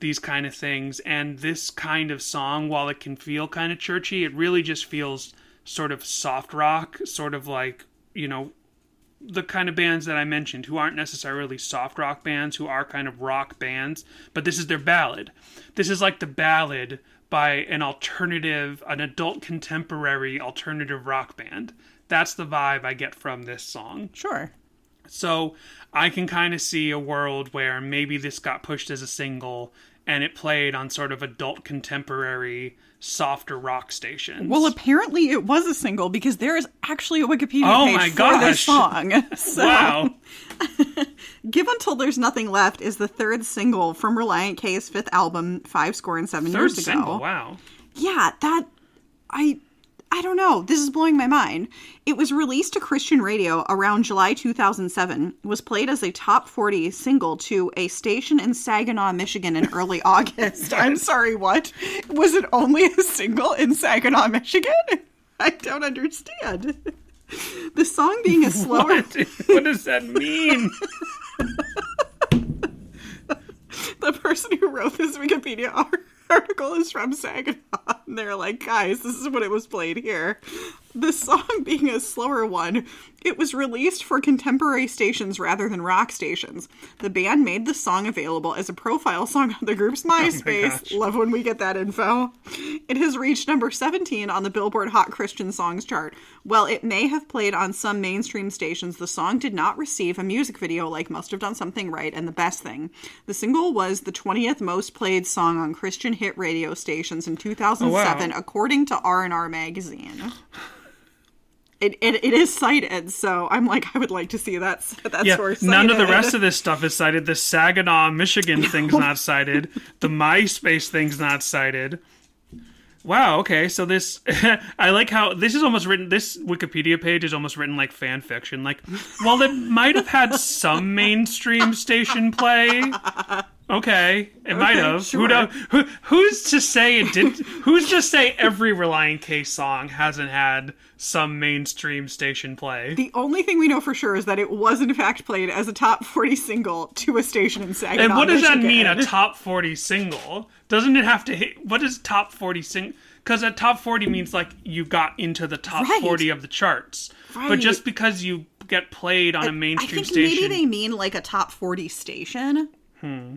these kind of things, and this kind of song, while it can feel kind of churchy, it really just feels sort of soft rock, sort of the kind of bands that I mentioned, who aren't necessarily soft rock bands, who are kind of rock bands, but this is their ballad. This is the ballad by an adult contemporary alternative rock band. That's the vibe I get from this song. Sure. So I can kind of see a world where maybe this got pushed as a single and it played on sort of adult contemporary softer rock stations. Well, apparently it was a single because there is actually a Wikipedia page for gosh. this song. So, Wow. Give Until There's Nothing Left is the third single from Relient K's fifth album, 5 Score and 7 years ago. Third single, wow. Yeah, I don't know. This is blowing my mind. It was released to Christian radio around July 2007, was played as a top 40 single to a station in Saginaw, Michigan in early August. I'm sorry, what? Was it only a single in Saginaw, Michigan? I don't understand. The song being a slower... What does that mean? The person who wrote this Wikipedia article is from Saginaw. And they're like, guys, this is what it was played here. The song being a slower one, it was released for contemporary stations rather than rock stations. The band made the song available as a profile song on the group's MySpace. Love when we get that info. It has reached number 17 on the Billboard Hot Christian Songs chart. While it may have played on some mainstream stations, the song did not receive a music video like Must Have Done Something Right and The Best Thing. The single was the 20th most played song on Christian hit radio stations in 2007, according to R&R Magazine. It is cited, so I'm like, I would like to see that source cited. None of the rest of this stuff is cited. The Saginaw, Michigan thing's not cited. The MySpace thing's not cited. Wow, okay, so this... I like how... This is almost written... This Wikipedia page is almost written like fan fiction. Like, well, it might have had some mainstream station play... Okay, it might have. Sure. Who's to say it didn't? Who's to say every Relient K song hasn't had some mainstream station play? The only thing we know for sure is that it was in fact played as a top 40 single to a station in Saginaw, And what does Michigan. that mean, a top 40 single? Doesn't it have to hit... What is top 40 single? Because a top 40 means like you got into the top 40 of the charts. Right. But just because you get played on a mainstream station... I think maybe they mean like a top 40 station.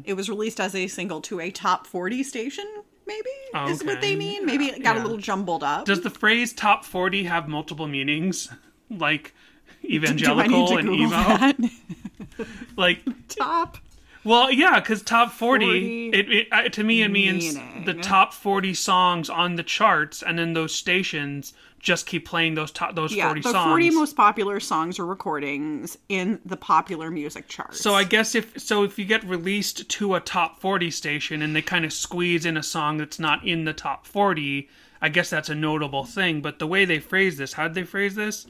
It was released as a single to a top 40 station, maybe? Oh, is what okay. they mean? Maybe it got a little jumbled up. Does the phrase top 40 have multiple meanings? Like evangelical Do I need to and Google emo? that? Like Top well, yeah, because top 40, 40 to me it means meaning. the top 40 songs on the charts, and then those stations just keep playing those 40 the songs. 40 most popular songs or recordings in the popular music charts. So I guess if you get released to a top 40 station and they kind of squeeze in a song that's not in the top 40, I guess that's a notable thing. But the way they phrase this, how'd they phrase this?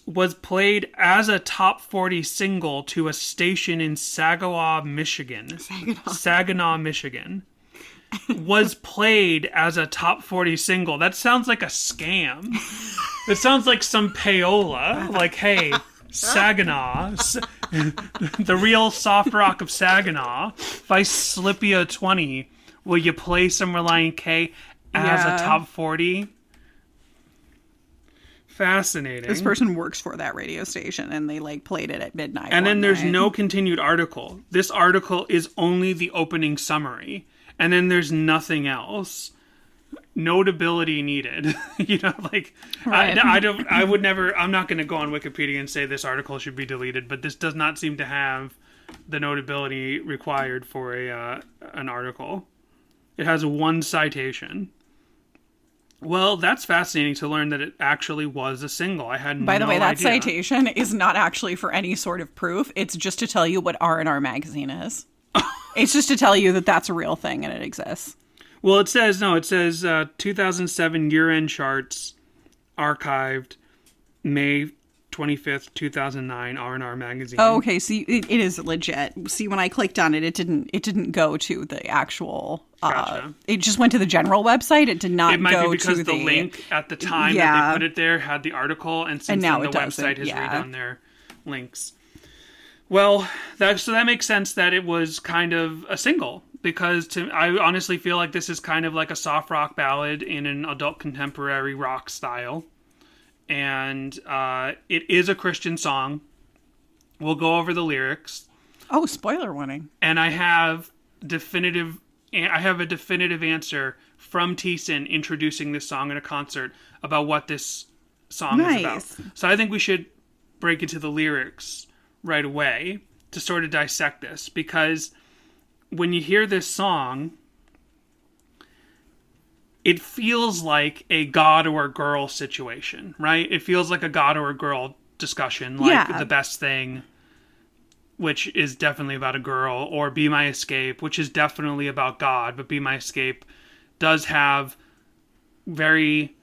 Was played as a top 40 single to a station in Saginaw, Michigan. Saginaw, Michigan. Was played as a top 40 single. That sounds like a scam. It sounds like some payola. Like, hey, Saginaw, the real soft rock of Saginaw, if I slip you a 20, will you play some Relient K as a top 40? Fascinating. This person works for that radio station and they like played it at midnight. And then there's night. no continued article. This article is only the opening summary. And then there's nothing else. Notability needed. Like Right. I'm not going to go on Wikipedia and say this article should be deleted, but this does not seem to have the notability required for an article. It has one citation. Well, that's fascinating to learn that it actually was a single. I had By the way, that idea. citation is not actually for any sort of proof. It's just to tell you what R&R magazine is. It's just to tell you that that's a real thing and it exists. Well, it says 2007 year-end charts archived May 25th, 2009, R&R magazine. Oh, okay. See, it is legit. See, when I clicked on it, it didn't go to the actual. Gotcha. It just went to the general website. It did not. It might go be because to the link at the time that they put it there had the article, and since now then the it doesn't, website has redone their links. Well, that makes sense that it was kind of a single, because I honestly feel like this is kind of like a soft rock ballad in an adult contemporary rock style. And it is a Christian song. We'll go over the lyrics. Oh, spoiler warning. And I have a definitive answer from Thiessen introducing this song in a concert about what this song is about. So I think we should break into the lyrics right away to sort of dissect this, because when you hear this song, it feels like a God or a girl situation, right? It feels like a God or a girl discussion, like The Best Thing, which is definitely about a girl, or Be My Escape, which is definitely about God, but Be My Escape does have very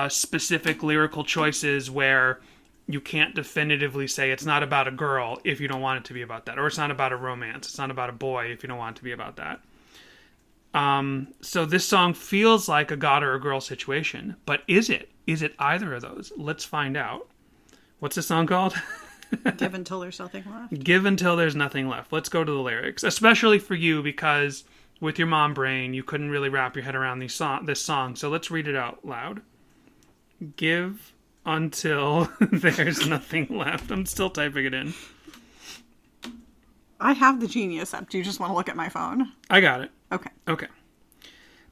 specific lyrical choices where you can't definitively say it's not about a girl if you don't want it to be about that, or it's not about a romance, it's not about a boy if you don't want it to be about that. So this song feels like a God or a girl situation, but is it? Is it either of those? Let's find out. What's this song called? Give until there's nothing left. Give until there's nothing left. Let's go to the lyrics, especially for you, because with your mom brain, you couldn't really wrap your head around this song. So let's read it out loud. Give until there's nothing left. I'm still typing it in. I have the Genius app. Do you just want to look at my phone? I got it. Okay.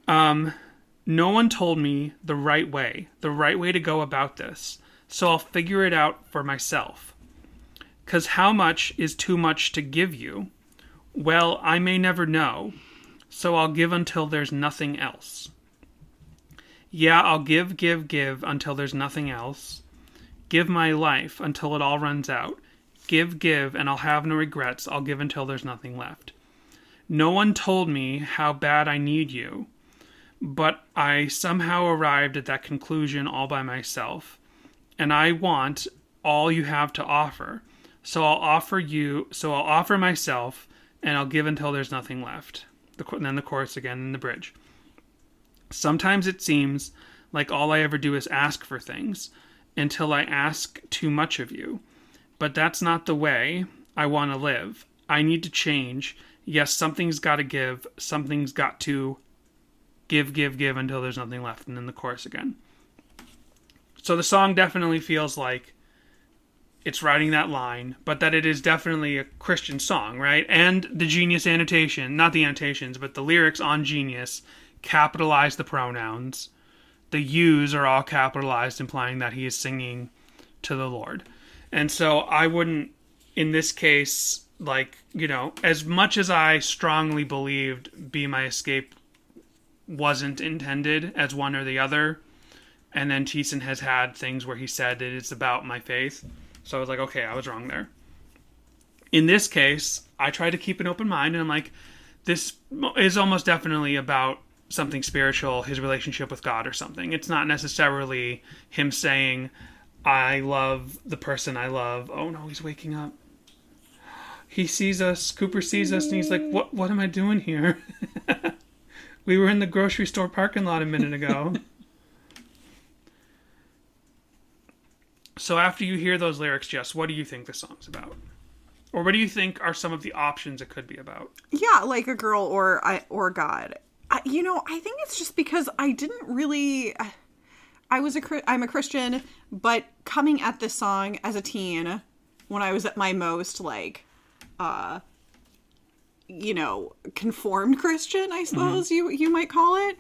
No one told me the right way to go about this, so I'll figure it out for myself. 'Cause how much is too much to give you? Well, I may never know, so I'll give until there's nothing else. Yeah, I'll give, give, give until there's nothing else. Give my life until it all runs out. Give, give, and I'll have no regrets. I'll give until there's nothing left. No one told me how bad I need you, but I somehow arrived at that conclusion all by myself. And I want all you have to offer. So I'll offer myself, and I'll give until there's nothing left. And then the chorus again in the bridge. Sometimes it seems like all I ever do is ask for things until I ask too much of you. But that's not the way I want to live. I need to change. Yes, something's got to give. Something's got to give, give, give until there's nothing left. And then the chorus again. So the song definitely feels like it's writing that line, but that it is definitely a Christian song, right? And the Genius annotation, not the annotations, but the lyrics on Genius capitalize the pronouns. The yous are all capitalized, implying that he is singing to the Lord. And so I wouldn't, in this case, like, you know, as much as I strongly believed Be My Escape wasn't intended as one or the other, and then Thiessen has had things where he said that it's about my faith. So I was like, okay, I was wrong there. In this case, I try to keep an open mind, and I'm like, this is almost definitely about something spiritual, his relationship with God or something. It's not necessarily him saying, I love the person I love. Oh no, he's waking up. He sees us, Cooper sees us, and he's like, what am I doing here? We were in the grocery store parking lot a minute ago. So after you hear those lyrics, Jess, what do you think the song's about? Or what do you think are some of the options it could be about? Yeah, like a girl or God. I think it's just because I didn't really... I'm a Christian, but coming at this song as a teen, when I was at my most, like, conformed Christian, I suppose you might call it,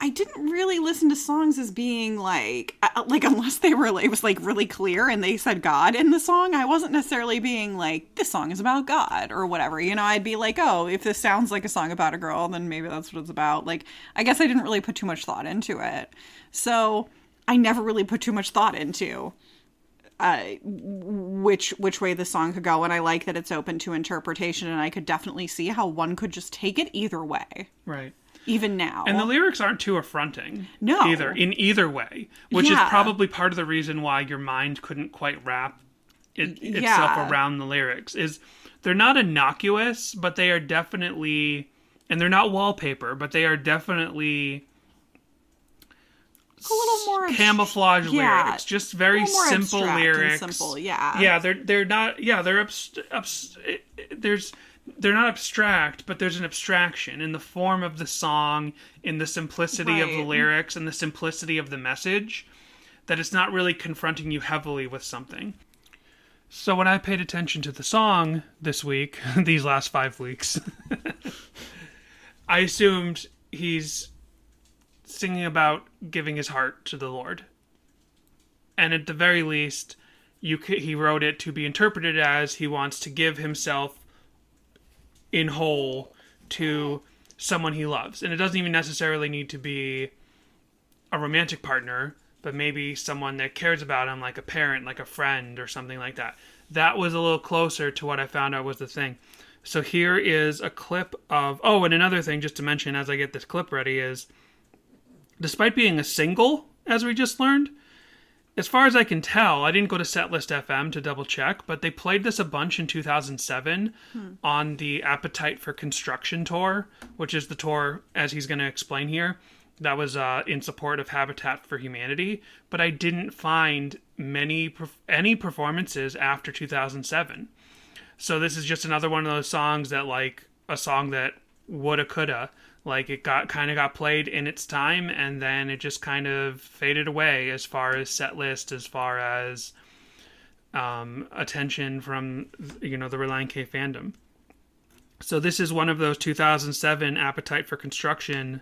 I didn't really listen to songs as being like unless they were like, it was like really clear and they said God in the song. I wasn't necessarily being like, this song is about God or whatever. You know, I'd be like, oh, if this sounds like a song about a girl, then maybe that's what it's about. Like, I guess I didn't really put too much thought into it. So I never really put too much thought into which way the song could go. And I like that it's open to interpretation, and I could definitely see how one could just take it either way. Right. Even now. And the lyrics aren't too affronting. No. In either way. Which is probably part of the reason why your mind couldn't quite wrap itself around the lyrics. Is they're not innocuous, but they are definitely... And they're not wallpaper, but they are definitely... A little more... camouflage lyrics. Just very simple lyrics. Simple, yeah. Yeah, they're not... Yeah, they're not abstract, but there's an abstraction in the form of the song, in the simplicity of the lyrics, and the simplicity of the message, that it's not really confronting you heavily with something. So when I paid attention to the song this week, these last 5 weeks, I assumed he's singing about giving his heart to the Lord. And at the very least, he wrote it to be interpreted as he wants to give himself in whole to someone he loves. And it doesn't even necessarily need to be a romantic partner, but maybe someone that cares about him, like a parent, like a friend, or something like that. That was a little closer to what I found out was the thing. So here is a clip of... Oh, and another thing just to mention as I get this clip ready is, despite being a single, as we just learned, as far as I can tell, I didn't go to Setlist FM to double check, but they played this a bunch in 2007 on the Appetite for Construction tour, which is the tour, as he's going to explain here, that was in support of Habitat for Humanity. But I didn't find any performances after 2007. So this is just another one of those songs that, like, a song that woulda, coulda. Like, it got played in its time, and then it just kind of faded away as far as set list, as far as attention from, the Relient K fandom. So this is one of those 2007 Appetite for Construction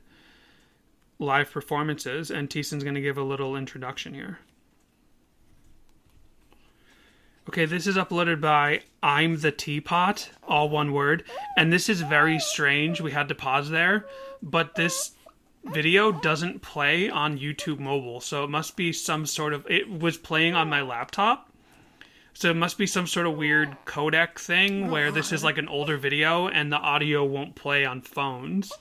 live performances, and Thiessen's going to give a little introduction here. Okay, this is uploaded by I'm the Teapot, all one word. And this is very strange. We had to pause there. But this video doesn't play on YouTube mobile, so it must be some sort of... It was playing on my laptop, so it must be some sort of weird codec thing where this is like an older video and the audio won't play on phones.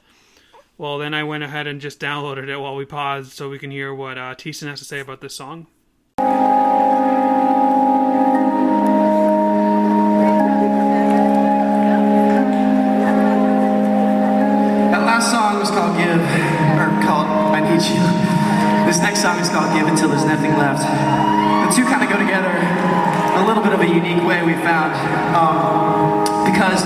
Well, then I went ahead and just downloaded it while we paused so we can hear what Thiessen has to say about this song. That last song was called Give, or called I Need You. This next song is called Give Until There's Nothing Left. The two kind of go together in a little bit of a unique way we found. Because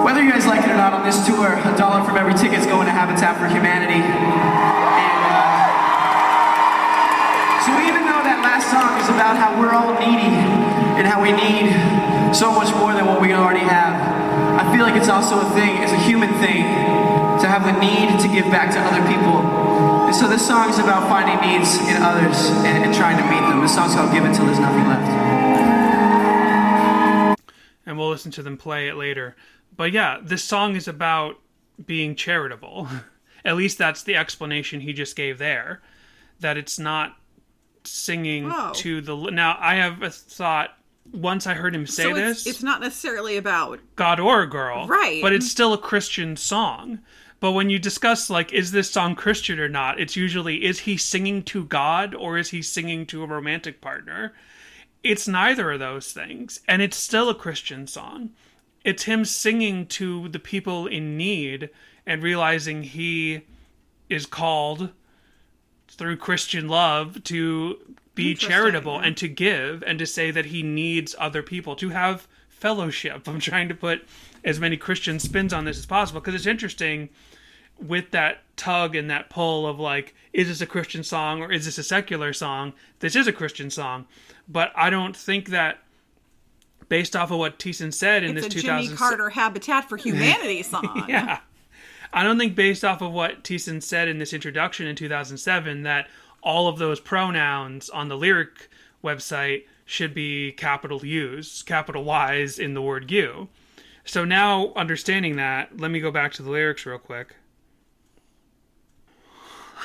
whether you guys like it or not, on this tour, $1 from every ticket is going to Habitat for Humanity. And so even though that last song is about how we're all needy and how we need so much more than what we already have, I feel like it's also a thing, it's a human thing, to have the need to give back to other people. And so this song is about finding needs in others and trying to meet them. This song's called Give Until There's Nothing Left. And we'll listen to them play it later. But yeah, this song is about being charitable. At least that's the explanation he just gave there. That it's not singing to the... Now, I have a thought, once I heard him say this... It's not necessarily about... God or girl. Right. But it's still a Christian song. But when you discuss, like, is this song Christian or not, it's usually, is he singing to God or is he singing to a romantic partner? It's neither of those things. And it's still a Christian song. It's him singing to the people in need and realizing he is called through Christian love to be charitable and to give and to say that he needs other people, to have fellowship. I'm trying to put as many Christian spins on this as possible because it's interesting with that tug and that pull of like, is this a Christian song or is this a secular song? This is a Christian song, but I don't think that based off of what Thiessen said in this 2000... It's a Jimmy Carter Habitat for Humanity song. Yeah. I don't think based off of what Thiessen said in this introduction in 2007 that all of those pronouns on the lyric website should be capital U's, capital Y's in the word you. So now, understanding that, let me go back to the lyrics real quick.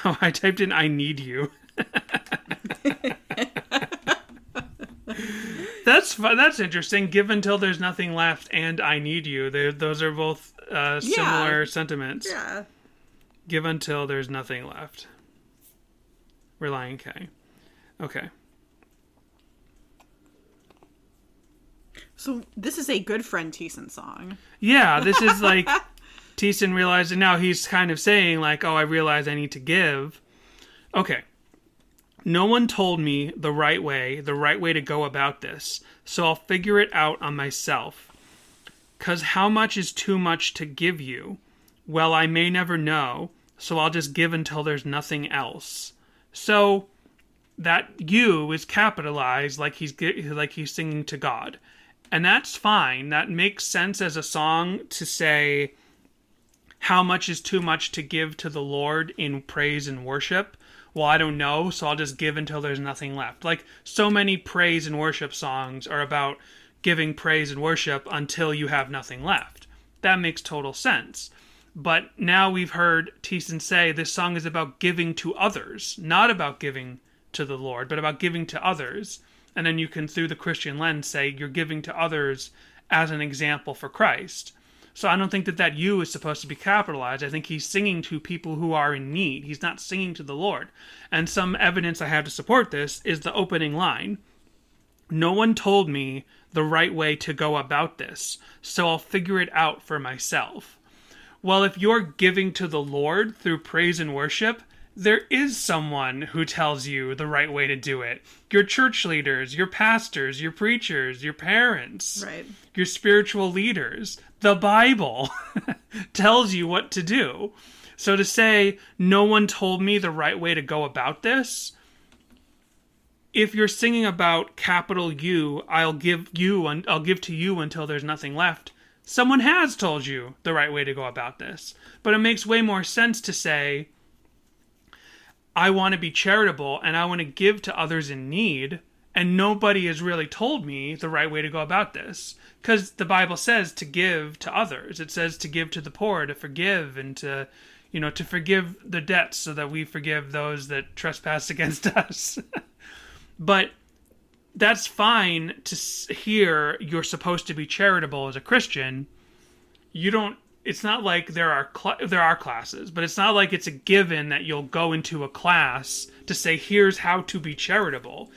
Oh, I typed in I need you. That's interesting. Give until there's nothing left and I need you. Those are both similar sentiments. Yeah. Give until there's nothing left. Relient K. Okay. So this is a good friend Thiessen song. Yeah, this is like Thiessen realizing now he's kind of saying like, oh, I realize I need to give. Okay. No one told me the right way to go about this, so I'll figure it out on myself. 'Cause how much is too much to give you? Well, I may never know, so I'll just give until there's nothing else. So that you is capitalized like he's singing to God. And that's fine. That makes sense as a song to say how much is too much to give to the Lord in praise and worship. Well, I don't know, so I'll just give until there's nothing left. Like, so many praise and worship songs are about giving praise and worship until you have nothing left. That makes total sense. But now we've heard Thiessen say this song is about giving to others, not about giving to the Lord, but about giving to others. And then you can, through the Christian lens, say you're giving to others as an example for Christ. So I don't think that you is supposed to be capitalized. I think he's singing to people who are in need. He's not singing to the Lord. And some evidence I have to support this is the opening line. No one told me the right way to go about this, so I'll figure it out for myself. Well, if you're giving to the Lord through praise and worship, there is someone who tells you the right way to do it. Your church leaders, your pastors, your preachers, your parents, right, your spiritual leaders. The Bible tells you what to do. So to say, no one told me the right way to go about this, if you're singing about capital U, I'll give to you until there's nothing left, someone has told you the right way to go about this. But it makes way more sense to say, I want to be charitable and I want to give to others in need, and nobody has really told me the right way to go about this. Because the Bible says to give to others. It says to give to the poor, to forgive, and to to forgive the debts so that we forgive those that trespass against us. But that's fine to hear you're supposed to be charitable as a Christian. It's not like there are classes, but it's not like it's a given that you'll go into a class to say, here's how to be charitable.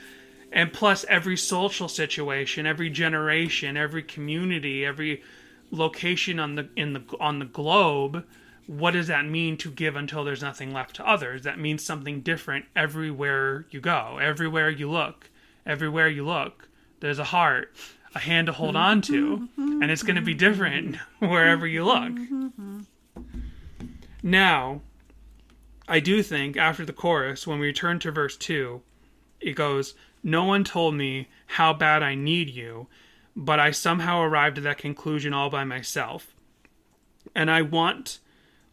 And plus, every social situation, every generation, every community, every location on the globe, what does that mean to give until there's nothing left to others? That means something different everywhere you go, everywhere you look. Everywhere you look, there's a heart, a hand to hold on to, and it's going to be different wherever you look. Now, I do think after the chorus, when we return to verse 2, it goes, "No one told me how bad I need you, but I somehow arrived at that conclusion all by myself. And I want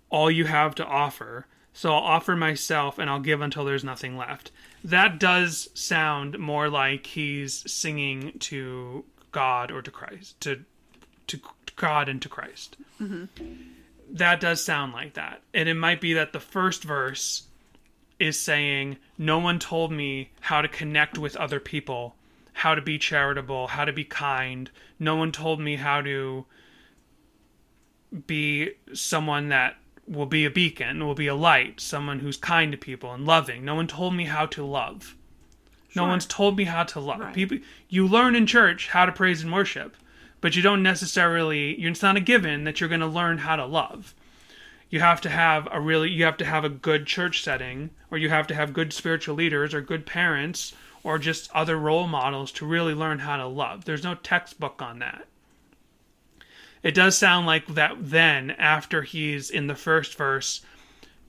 all you have to offer, so I'll offer myself and I'll give until there's nothing left." That does sound more like he's singing to God or to Christ, to God and to Christ. Mm-hmm. That does sound like that. And it might be that the first verse is saying, no one told me how to connect with other people, how to be charitable, how to be kind. No one told me how to be someone that will be a beacon, will be a light, someone who's kind to people and loving. No one told me how to love. Sure. No one's told me how to love. Right. People, you learn in church how to praise and worship, but you don't necessarily, it's not a given that you're going to learn how to love. You have to have a good church setting, or you have to have good spiritual leaders or good parents or just other role models to really learn how to love. There's no textbook on that. It does sound like that then, after he's in the first verse,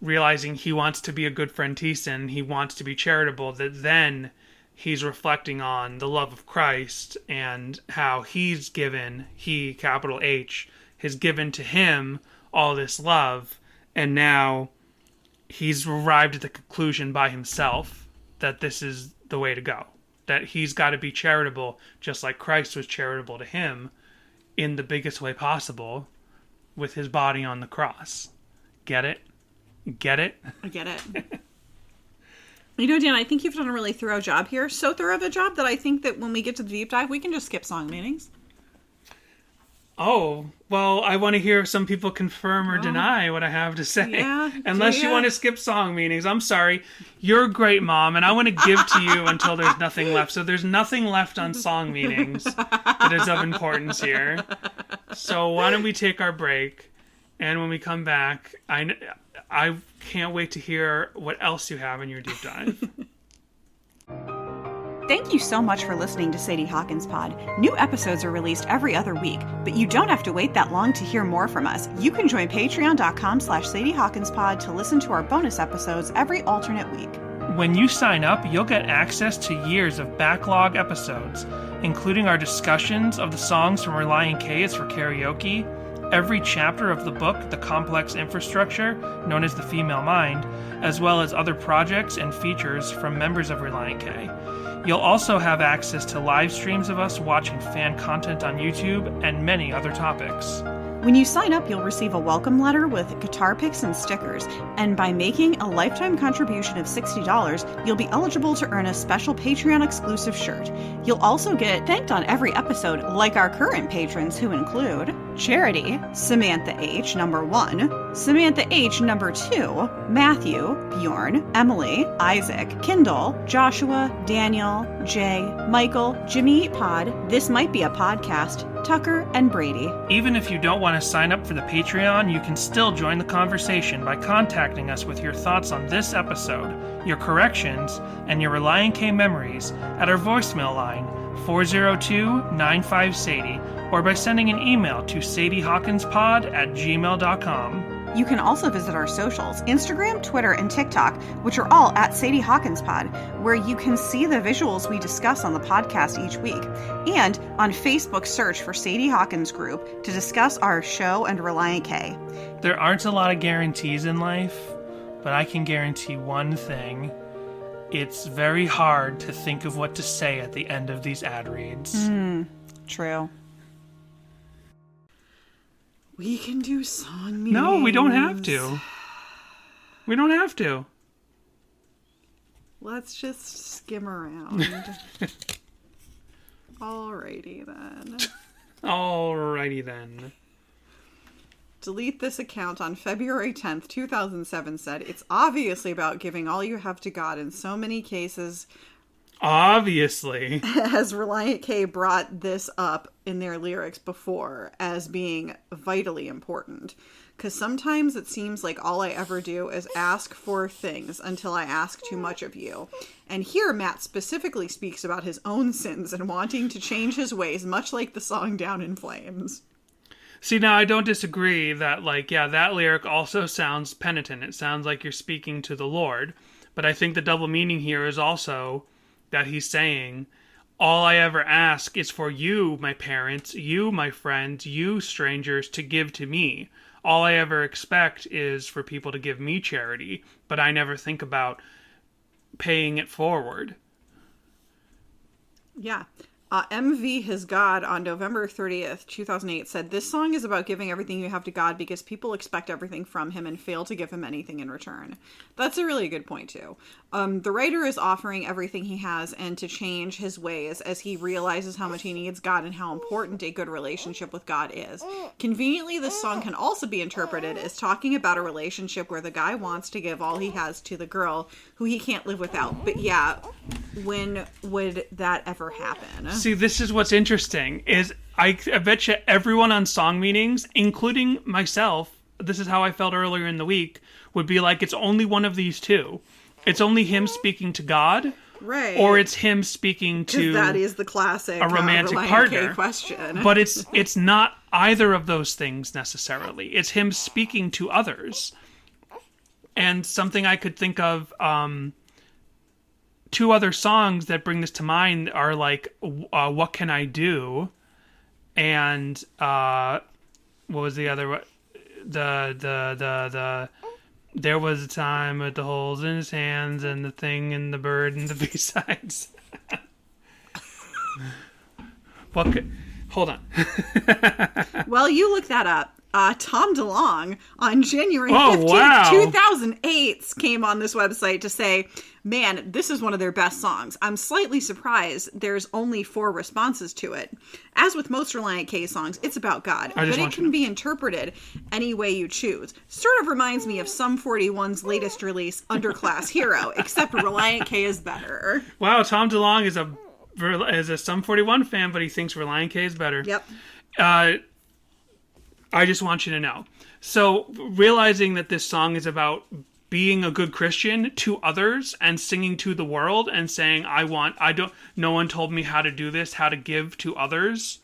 realizing he wants to be a good friend Thiessen, he wants to be charitable, that then he's reflecting on the love of Christ and how he's given, he, capital H, has given to him all this love, and now he's arrived at the conclusion by himself that this is the way to go. That he's got to be charitable just like Christ was charitable to him, in the biggest way possible, with his body on the cross. Get it? Get it? I get it. Dan, I think you've done a really thorough job here. So thorough of a job that I think that when we get to the deep dive, we can just skip song meanings. Oh, well, I want to hear some people confirm or deny what I have to say. Yeah, unless you want to skip song meanings. I'm sorry. You're a great mom, and I want to give to you until there's nothing left. So there's nothing left on song meanings that is of importance here. So why don't we take our break, and when we come back, I can't wait to hear what else you have in your deep dive. Thank you so much for listening to Sadie Hawkins Pod. New episodes are released every other week, but you don't have to wait that long to hear more from us. You can join patreon.com/Sadie Hawkins Pod to listen to our bonus episodes every alternate week. When you sign up, you'll get access to years of backlog episodes, including our discussions of the songs from Relient K is for Karaoke, every chapter of the book, The Complex Infrastructure, known as The Female Mind, as well as other projects and features from members of Relient K. You'll also have access to live streams of us watching fan content on YouTube and many other topics. When you sign up, you'll receive a welcome letter with guitar picks and stickers, and by making a lifetime contribution of $60, you'll be eligible to earn a special Patreon-exclusive shirt. You'll also get thanked on every episode, like our current patrons, who include Charity, Samantha H. number 1, Samantha H. number 2, Matthew, Bjorn, Emily, Isaac, Kindle, Joshua, Daniel, Jay, Michael, Jimmy Eat Pod, This Might Be a Podcast, Tucker, and Brady. Even if you don't want to sign up for the Patreon, you can still join the conversation by contacting us with your thoughts on this episode, your corrections, and your Relient K memories at our voicemail line, 402-95-SADIE, or by sending an email to sadiehawkinspod@gmail.com. You can also visit our socials, Instagram, Twitter, and TikTok, which are all at Sadie Hawkins Pod, where you can see the visuals we discuss on the podcast each week. And on Facebook, search for Sadie Hawkins Group to discuss our show and Relient K. There aren't a lot of guarantees in life, but I can guarantee one thing. It's very hard to think of what to say at the end of these ad reads. True. We can do song meanings. No, we don't have to. We don't have to. Let's just skim around. Alrighty then. Alrighty then. Delete this account on February 10th, 2007 said, it's obviously about giving all you have to God in so many cases. Obviously. As Relient K brought this up in their lyrics before as being vitally important. Because sometimes it seems like all I ever do is ask for things until I ask too much of you. And here Matt specifically speaks about his own sins and wanting to change his ways, much like the song Down in Flames. See, now I don't disagree that, like, yeah, that lyric also sounds penitent. It sounds like you're speaking to the Lord. But I think the double meaning here is also that he's saying, all I ever ask is for you, my parents, you, my friends, you, strangers, to give to me. All I ever expect is for people to give me charity, but I never think about paying it forward. Yeah. MV His God on November 30th, 2008 said, this song is about giving everything you have to God because people expect everything from him and fail to give him anything in return. That's a really good point, too. The writer is offering everything he has and to change his ways as he realizes how much he needs God and how important a good relationship with God is. Conveniently, this song can also be interpreted as talking about a relationship where the guy wants to give all he has to the girl who he can't live without. But yeah, when would that ever happen? See, this is what's interesting, is I bet you everyone on song meetings, including myself, this is how I felt earlier in the week, would be like, it's only one of these two. It's only him speaking to God, right? Or it's him speaking to that is the classic a romantic Relient partner K question. But it's not either of those things necessarily. It's him speaking to others. And something I could think of, two other songs that bring this to mind are like What Can I Do? And what was the other one? The There Was a Time with the Holes in His Hands and the Thing and the Bird and the B-sides. Hold on. Well, you look that up. Tom DeLonge on January 15th, 2008 came on this website to say, man, this is one of their best songs. I'm slightly surprised there's only 4 responses to it. As with most Relient K songs, it's about God, but it can be interpreted any way you choose. Sort of reminds me of Sum 41's latest release, Underclass Hero, except Relient K is better. Wow, Tom DeLonge is a Sum 41 fan, but he thinks Relient K is better. Yep. I just want you to know. So, realizing that this song is about being a good Christian to others and singing to the world and saying, no one told me how to do this, how to give to others,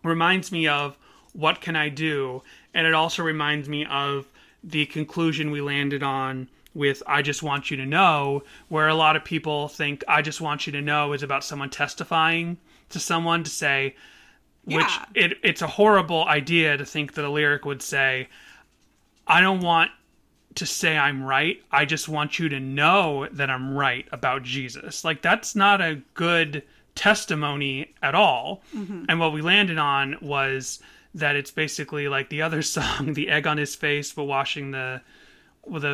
reminds me of What Can I Do? And it also reminds me of the conclusion we landed on with I Just Want You to Know, where a lot of people think I Just Want You to Know is about someone testifying to someone to say, which it's a horrible idea to think that a lyric would say, I don't want to say I'm right. I just want you to know that I'm right about Jesus. Like, that's not a good testimony at all. Mm-hmm. And what we landed on was that it's basically like the other song, The Egg on His Face, but washing the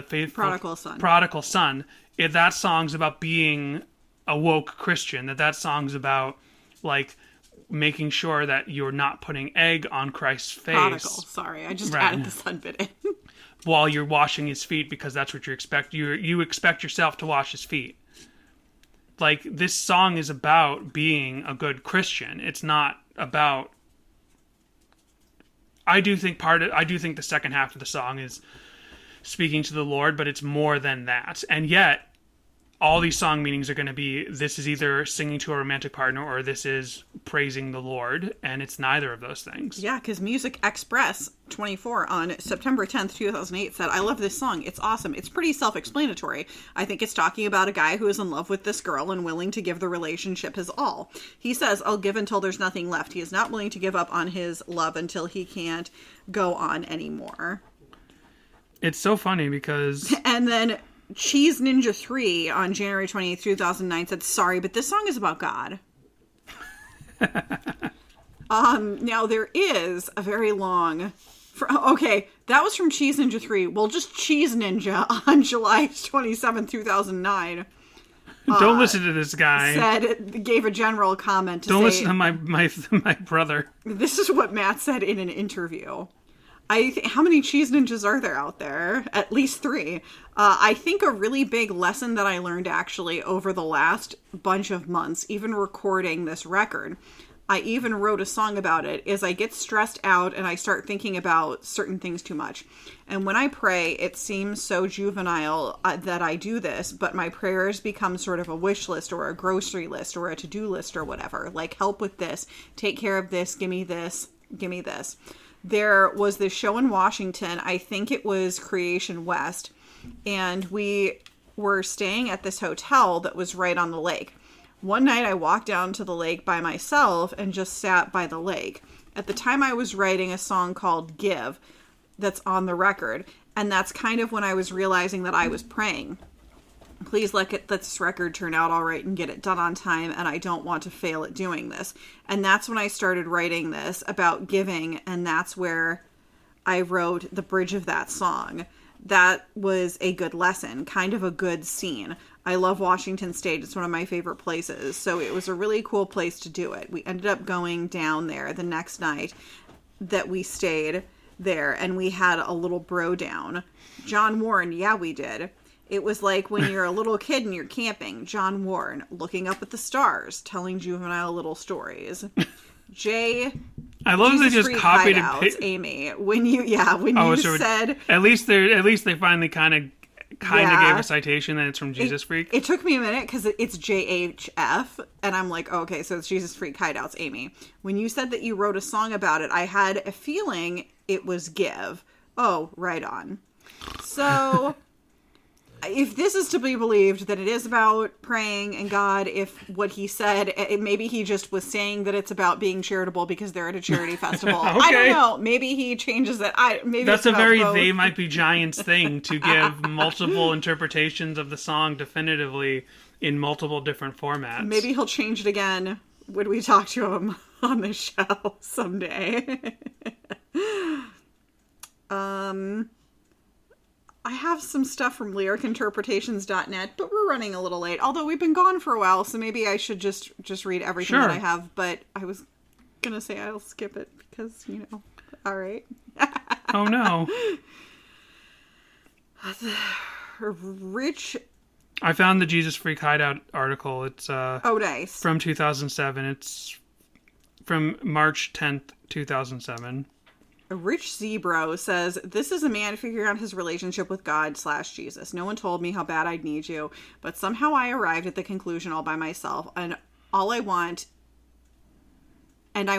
faithful prodigal son. That song's about being a woke Christian. That song's about, like, making sure that you're not putting egg on Christ's face. Prodigal, sorry. I just added the son bit in. While you're washing his feet, because that's what you expect. You expect yourself to wash his feet. Like, this song is about being a good Christian. It's not about... I do think the second half of the song is speaking to the Lord, but it's more than that. And yet, all these song meanings are going to be, this is either singing to a romantic partner or this is praising the Lord, and it's neither of those things. Yeah, because Music Express 24 on September 10th, 2008 said, I love this song. It's awesome. It's pretty self-explanatory. I think it's talking about a guy who is in love with this girl and willing to give the relationship his all. He says, I'll give until there's nothing left. He is not willing to give up on his love until he can't go on anymore. It's so funny because... And then Cheese Ninja 3 on January 28th, 2009 said, sorry, but this song is about God. Now there is a very long Okay, that was from Cheese Ninja 3. Well, just Cheese Ninja on July 27, 2009. Don't listen to this guy. Gave a general comment to Don't say, listen to my brother. This is what Matt said in an interview. How many Cheese Ninjas are there out there? At least 3. I think a really big lesson that I learned actually over the last bunch of months, even recording this record, I even wrote a song about it, is I get stressed out and I start thinking about certain things too much. And when I pray, it seems so juvenile that I do this, but my prayers become sort of a wish list or a grocery list or a to-do list or whatever. Like, help with this, take care of this, give me this, give me this. There was this show in Washington, I think it was Creation West, and we were staying at this hotel that was right on the lake. One night I walked down to the lake by myself and just sat by the lake. At the time I was writing a song called Give that's on the record, and that's kind of when I was realizing that I was praying. Please let this record turn out all right and get it done on time, and I don't want to fail at doing this. And that's when I started writing this about giving, and that's where I wrote the bridge of that song. That was a good lesson, kind of a good scene. I love Washington State. It's one of my favorite places. So it was a really cool place to do it. We ended up going down there the next night that we stayed there, and we had a little bro down. John Warren, yeah, we did. It was like when you're a little kid and you're camping. John Warren, looking up at the stars, telling juvenile little stories. Jay, I love that they just copied and Amy. When you said at least they finally kind of gave a citation that it's from Jesus Freak. It took me a minute because it's JHF, and I'm like, oh, okay, so it's Jesus Freak Hideouts, Amy. When you said that you wrote a song about it, I had a feeling it was Give. Oh, right on. So if this is to be believed, that it is about praying and God, if what he said, maybe he just was saying that it's about being charitable because they're at a charity festival. Okay. I don't know. Maybe he changes it. Maybe that's a very both. They Might Be Giants thing, to give multiple interpretations of the song definitively in multiple different formats. Maybe he'll change it again when we talk to him on the show someday. I have some stuff from lyricinterpretations.net, but we're running a little late. Although we've been gone for a while, so maybe I should just read everything that I have. But I was going to say I'll skip it because, all right. Oh, no. Rich. I found the Jesus Freak Hideout article. It's nice. From 2007. It's from March 10th, 2007. Rich Zebro says, this is a man figuring out his relationship with God/Jesus. No one told me how bad I'd need you, but somehow I arrived at the conclusion all by myself, and I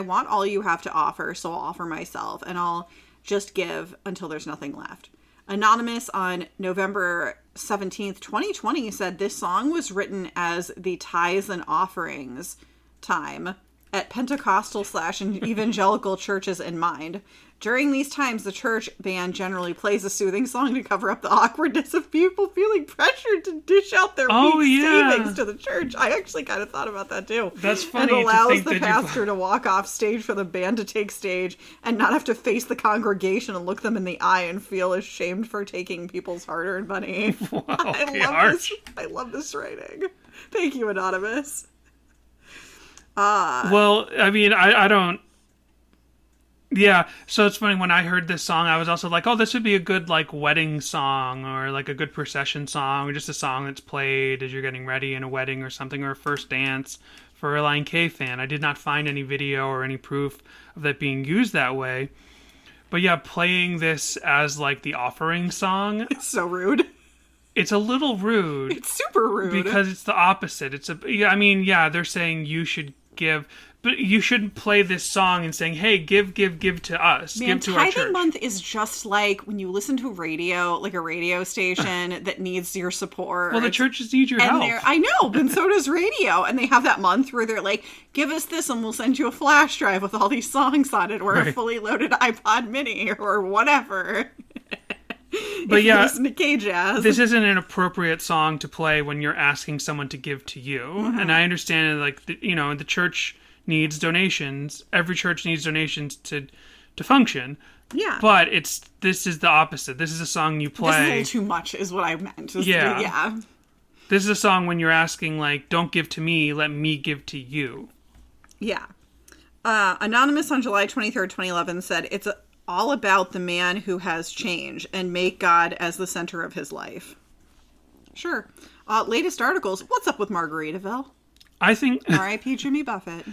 want all you have to offer, so I'll offer myself, and I'll just give until there's nothing left. Anonymous on November 17th, 2020 said this song was written as the tithes and offerings time at Pentecostal/evangelical churches in mind. During these times, the church band generally plays a soothing song to cover up the awkwardness of people feeling pressured to dish out their week's savings to the church. I actually kind of thought about that too. That's funny. And allows the pastor to walk off stage for the band to take stage and not have to face the congregation and look them in the eye and feel ashamed for taking people's hard-earned money. Wow, I love this writing. Thank you, Anonymous. Well, I mean, I don't... Yeah, so it's funny, when I heard this song, I was also like, oh, this would be a good, wedding song, or, a good procession song, or just a song that's played as you're getting ready in a wedding or something, or a first dance for a Relient K fan. I did not find any video or any proof of that being used that way. But yeah, playing this as, the offering song... It's so rude. It's a little rude. It's super rude. Because it's the opposite. They're saying you should give... But you shouldn't play this song and saying, hey, give to us. Man, give to our church. Tithing Month is just like when you listen to radio, like a radio station that needs your support. Well, the churches need your help. I know, but so does radio. And they have that month where they're like, give us this and we'll send you a flash drive with all these songs on it, or a fully loaded iPod mini, or whatever. But yeah, listen to K-Jazz. This isn't an appropriate song to play when you're asking someone to give to you. Mm-hmm. And I understand, the church needs donations. Every church needs donations to function. Yeah. But this is the opposite. This is a song you play. This is a little too much, is what I meant. Yeah. Yeah. This is a song when you're asking, like, don't give to me, let me give to you. Yeah. Anonymous on July 23rd, 2011 said, it's all about the man who has changed and make God as the center of his life. Sure. Latest articles. What's up with Margaritaville? I think... R.I.P. Jimmy Buffett.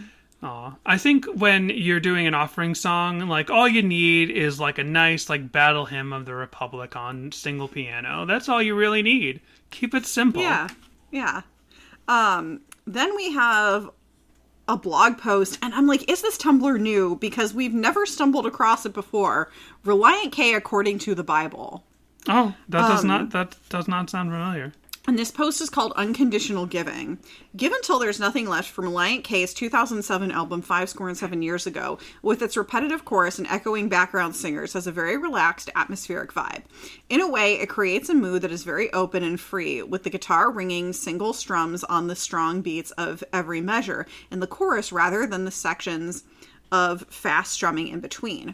Aw. I think when you're doing an offering song, like, all you need is, like, a nice, like, battle hymn of the Republic on single piano. That's all you really need. Keep it simple. Yeah. Yeah. Then we have a blog post, and I'm like, is this Tumblr new? Because we've never stumbled across it before. Relient K according to the Bible. Oh, that does not sound familiar. And this post is called Unconditional Giving. Give Until There's Nothing Left from Relient K's 2007 album 57 Years Ago, with its repetitive chorus and echoing background singers, has a very relaxed, atmospheric vibe. In a way, it creates a mood that is very open and free, with the guitar ringing single strums on the strong beats of every measure in the chorus rather than the sections of fast strumming in between.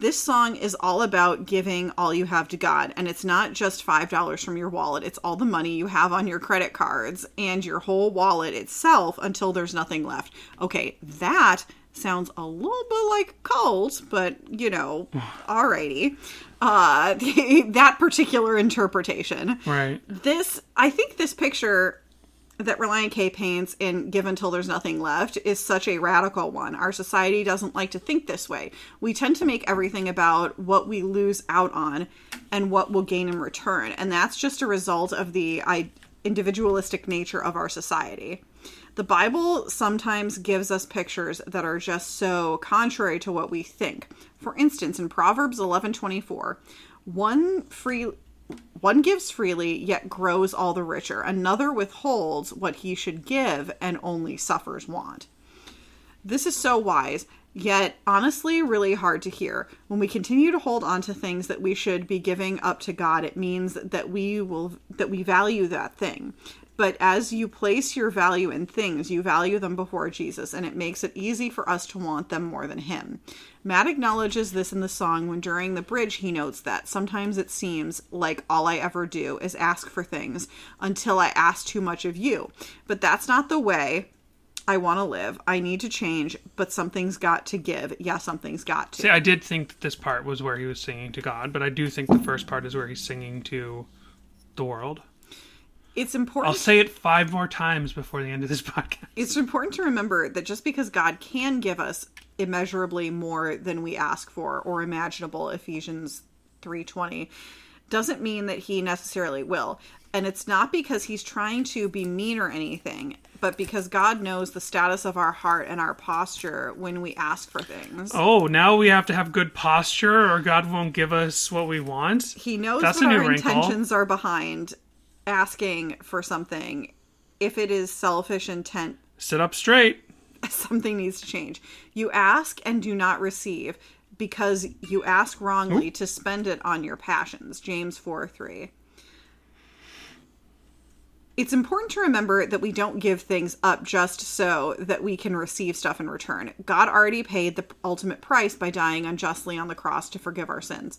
This song is all about giving all you have to God, and it's not just $5 from your wallet, it's all the money you have on your credit cards and your whole wallet itself until there's nothing left. Okay, that sounds a little bit like a cult, but, you know, alrighty. That particular interpretation. Right. I think this picture that Relient K paints in Give Until There's Nothing Left is such a radical one. Our society doesn't like to think this way. We tend to make everything about what we lose out on and what we'll gain in return. And that's just a result of the individualistic nature of our society. The Bible sometimes gives us pictures that are just so contrary to what we think. For instance, in Proverbs 11:24, one gives freely, yet grows all the richer. Another withholds what he should give and only suffers want. This is so wise, yet honestly really hard to hear. When we continue to hold on to things that we should be giving up to God, it means that we value that thing. But as you place your value in things, you value them before Jesus, and it makes it easy for us to want them more than him. Matt acknowledges this in the song when during the bridge he notes that sometimes it seems like all I ever do is ask for things until I ask too much of you. But that's not the way I want to live. I need to change, but something's got to give. Yeah, something's got to. See, I did think that this part was where he was singing to God, but I do think the first part is where he's singing to the world. It's important. I'll say it 5 more times before the end of this podcast. It's important to remember that just because God can give us immeasurably more than we ask for or imaginable, Ephesians 3:20, doesn't mean that he necessarily will. And it's not because he's trying to be mean or anything, but because God knows the status of our heart and our posture when we ask for things. Oh, now we have to have good posture or God won't give us what we want? He knows That's what a new our wrinkle. intentions are behind asking for something. If it is selfish intent, Sit up straight. something needs to change. You ask and do not receive because you ask wrongly to spend it on your passions. James 4:3. It's important to remember that we don't give things up just so that we can receive stuff in return. God already paid the ultimate price by dying unjustly on the cross to forgive our sins.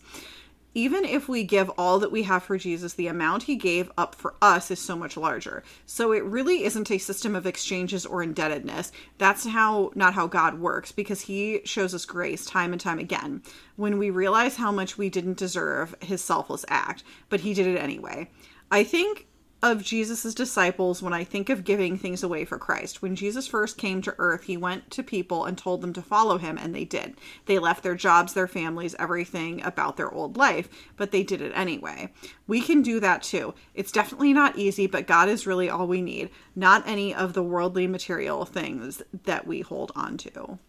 Even if we give all that we have for Jesus, the amount he gave up for us is so much larger. So it really isn't a system of exchanges or indebtedness. That's not how God works, because he shows us grace time and time again when we realize how much we didn't deserve his selfless act, but he did it anyway. I think of Jesus' disciples when I think of giving things away for Christ. When Jesus first came to earth, he went to people and told them to follow him, and they did. They left their jobs, their families, everything about their old life, but they did it anyway. We can do that too. It's definitely not easy, but God is really all we need, not any of the worldly material things that we hold on to.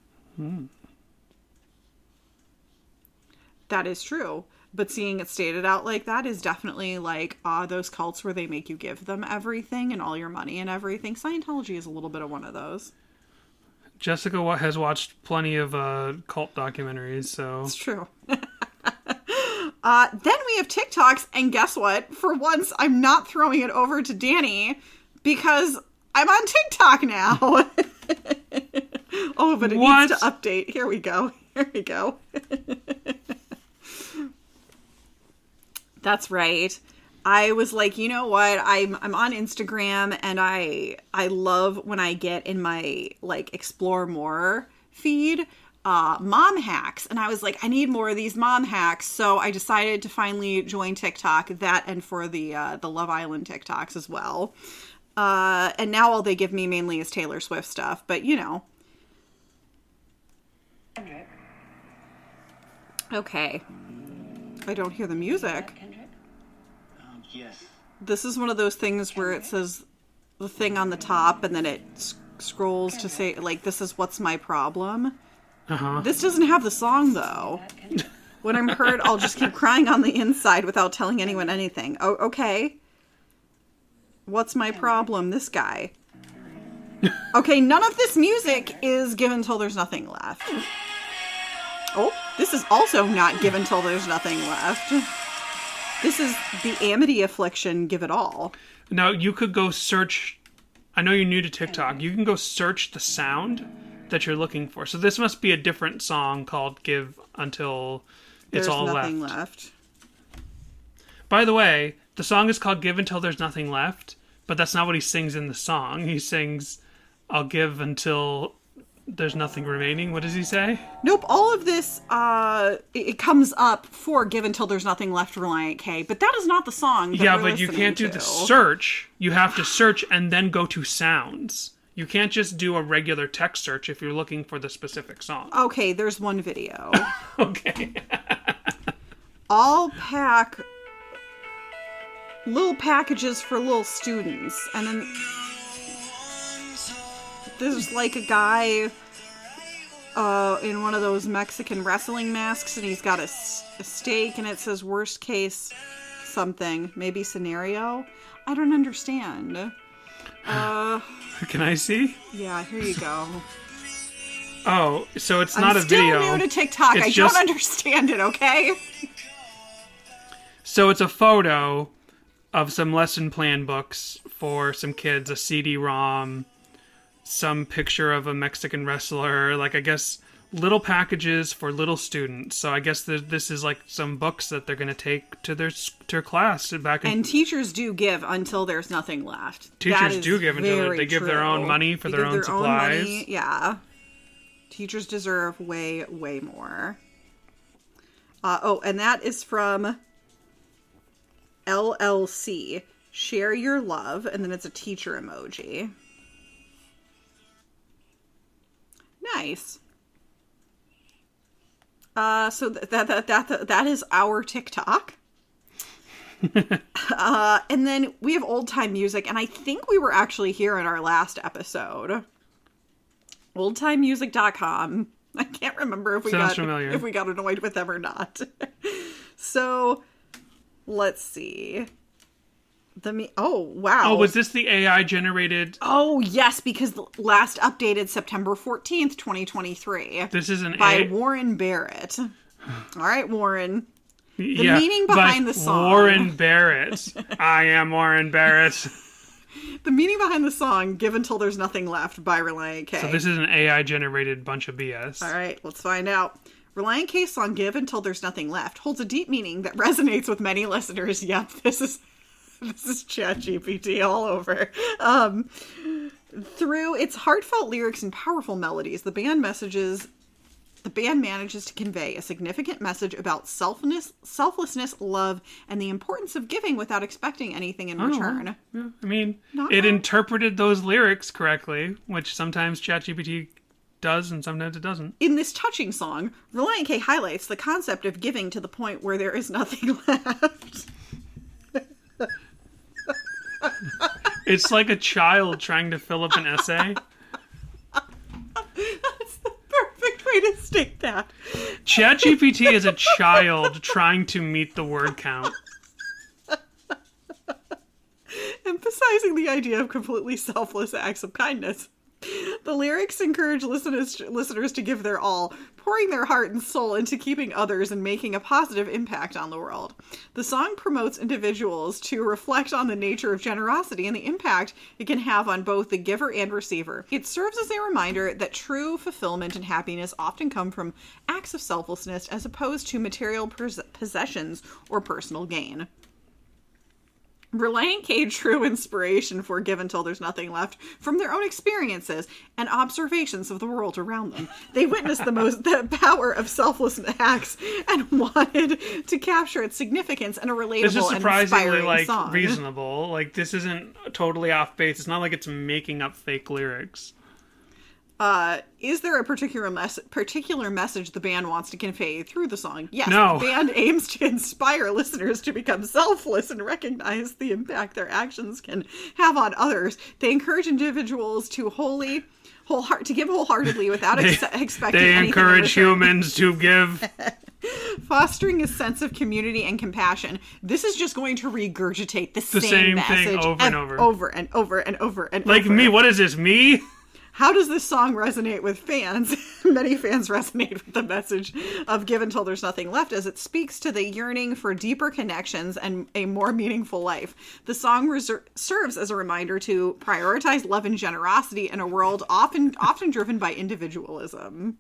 That is true. But seeing it stated out like that is definitely like, those cults where they make you give them everything and all your money and everything. Scientology is a little bit of one of those. Jessica has watched plenty of cult documentaries, so... It's true. Then we have TikToks, and guess what? For once, I'm not throwing it over to Danny because I'm on TikTok now. Oh, but it needs to update. Here we go. That's right. I was like, you know what? I'm on Instagram, and I love when I get in my like explore more feed mom hacks, and I was like, I need more of these mom hacks. So I decided to finally join TikTok, that and for the Love Island TikToks as well. And now all they give me mainly is Taylor Swift stuff, but you know. Okay. I don't hear the music. Yes. This is one of those things where it says the thing on the top and then it scrolls to say, like, this is what's my problem. Uh-huh. This doesn't have the song, though. When I'm hurt, I'll just keep crying on the inside without telling anyone anything. Oh, okay. What's my problem? This guy. Okay, none of this music is Give Until There's Nothing Left. Oh, this is also not Give Until There's Nothing Left. This is the Amity Affliction, Give It All. Now, you could go search... I know you're new to TikTok. You can go search the sound that you're looking for. So this must be a different song called Give Until It's All Left. There's nothing left. By the way, the song is called Give Until There's Nothing Left, but that's not what he sings in the song. He sings, I'll give until there's nothing remaining. What does he say? Nope, all of this, it comes up for Give Until There's Nothing Left, Relient K, but that is not the song that Yeah, we're but you listening can't do to. the search. You have to search and then go to sounds. You can't just do a regular text search if you're looking for the specific song. Okay, there's one video. Okay. All pack little packages for little students, and then there's like a guy in one of those Mexican wrestling masks, and he's got a steak, and it says worst case something, maybe scenario. I don't understand. Can I see? Yeah, here you go. Oh, so it's not I'm a video. still new to TikTok. It's I just- don't understand it, okay? So it's a photo of some lesson plan books for some kids, a CD-ROM, some picture of a Mexican wrestler, like I guess little packages for little students. So I guess this is like some books that they're going to take to their class back in. And teachers do give until there's nothing left. That Teachers is do give until very they give their own true. money for They their give own supplies. money, yeah. Teachers deserve way, way more. And that is from LLC. Share your love, and then it's a teacher emoji. Nice. So that is our TikTok. And then we have old time music, and I think we were actually here in our last episode. Oldtimemusic.com. I can't remember if we Sounds got familiar. if we got annoyed with them or not. So let's see. Oh wow. Oh, was this the AI generated? Oh yes, because the last updated September 14th, 2023. This is an by AI. Warren Barrett. All right, Warren. The meaning behind the song. Warren Barrett. I am Warren Barrett. The meaning behind the song, Give Until There's Nothing Left by Relient K. So this is an AI generated bunch of BS. All right, let's find out. Relient K's song, Give Until There's Nothing Left, holds a deep meaning that resonates with many listeners. Yep, this is ChatGPT all over. Through its heartfelt lyrics and powerful melodies, the band manages to convey a significant message about selflessness, love, and the importance of giving without expecting anything in return. Yeah, I mean, Not it bad. interpreted those lyrics correctly, which sometimes ChatGPT does and sometimes it doesn't. In this touching song, Relient K highlights the concept of giving to the point where there is nothing left. It's like a child trying to fill up an essay. That's the perfect way to state that. ChatGPT is a child trying to meet the word count. Emphasizing the idea of completely selfless acts of kindness. The lyrics encourage listeners to give their all, pouring their heart and soul into keeping others and making a positive impact on the world. The song promotes individuals to reflect on the nature of generosity and the impact it can have on both the giver and receiver. It serves as a reminder that true fulfillment and happiness often come from acts of selflessness as opposed to material possessions or personal gain. Relient K drew inspiration for Give Until There's Nothing Left from their own experiences and observations of the world around them. They witnessed the power of selfless acts and wanted to capture its significance in a relatable and inspiring song. Reasonable. Like, this isn't totally off base. It's not like it's making up fake lyrics. Is there a particular message the band wants to convey through the song? Yes. No. The band aims to inspire listeners to become selfless and recognize the impact their actions can have on others. They encourage individuals to give wholeheartedly without expecting They anything encourage humans to give. Fostering a sense of community and compassion. This is just going to regurgitate the same message thing over and over. Over and over and over and like over. Me, what is this, me? How does this song resonate with fans? Many fans resonate with the message of Give Until There's Nothing Left as it speaks to the yearning for deeper connections and a more meaningful life. The song serves as a reminder to prioritize love and generosity in a world often driven by individualism.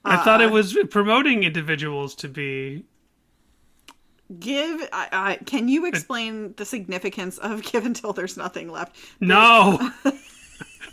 I thought it was promoting individuals to be... Can you explain the significance of Give Until There's Nothing Left? No!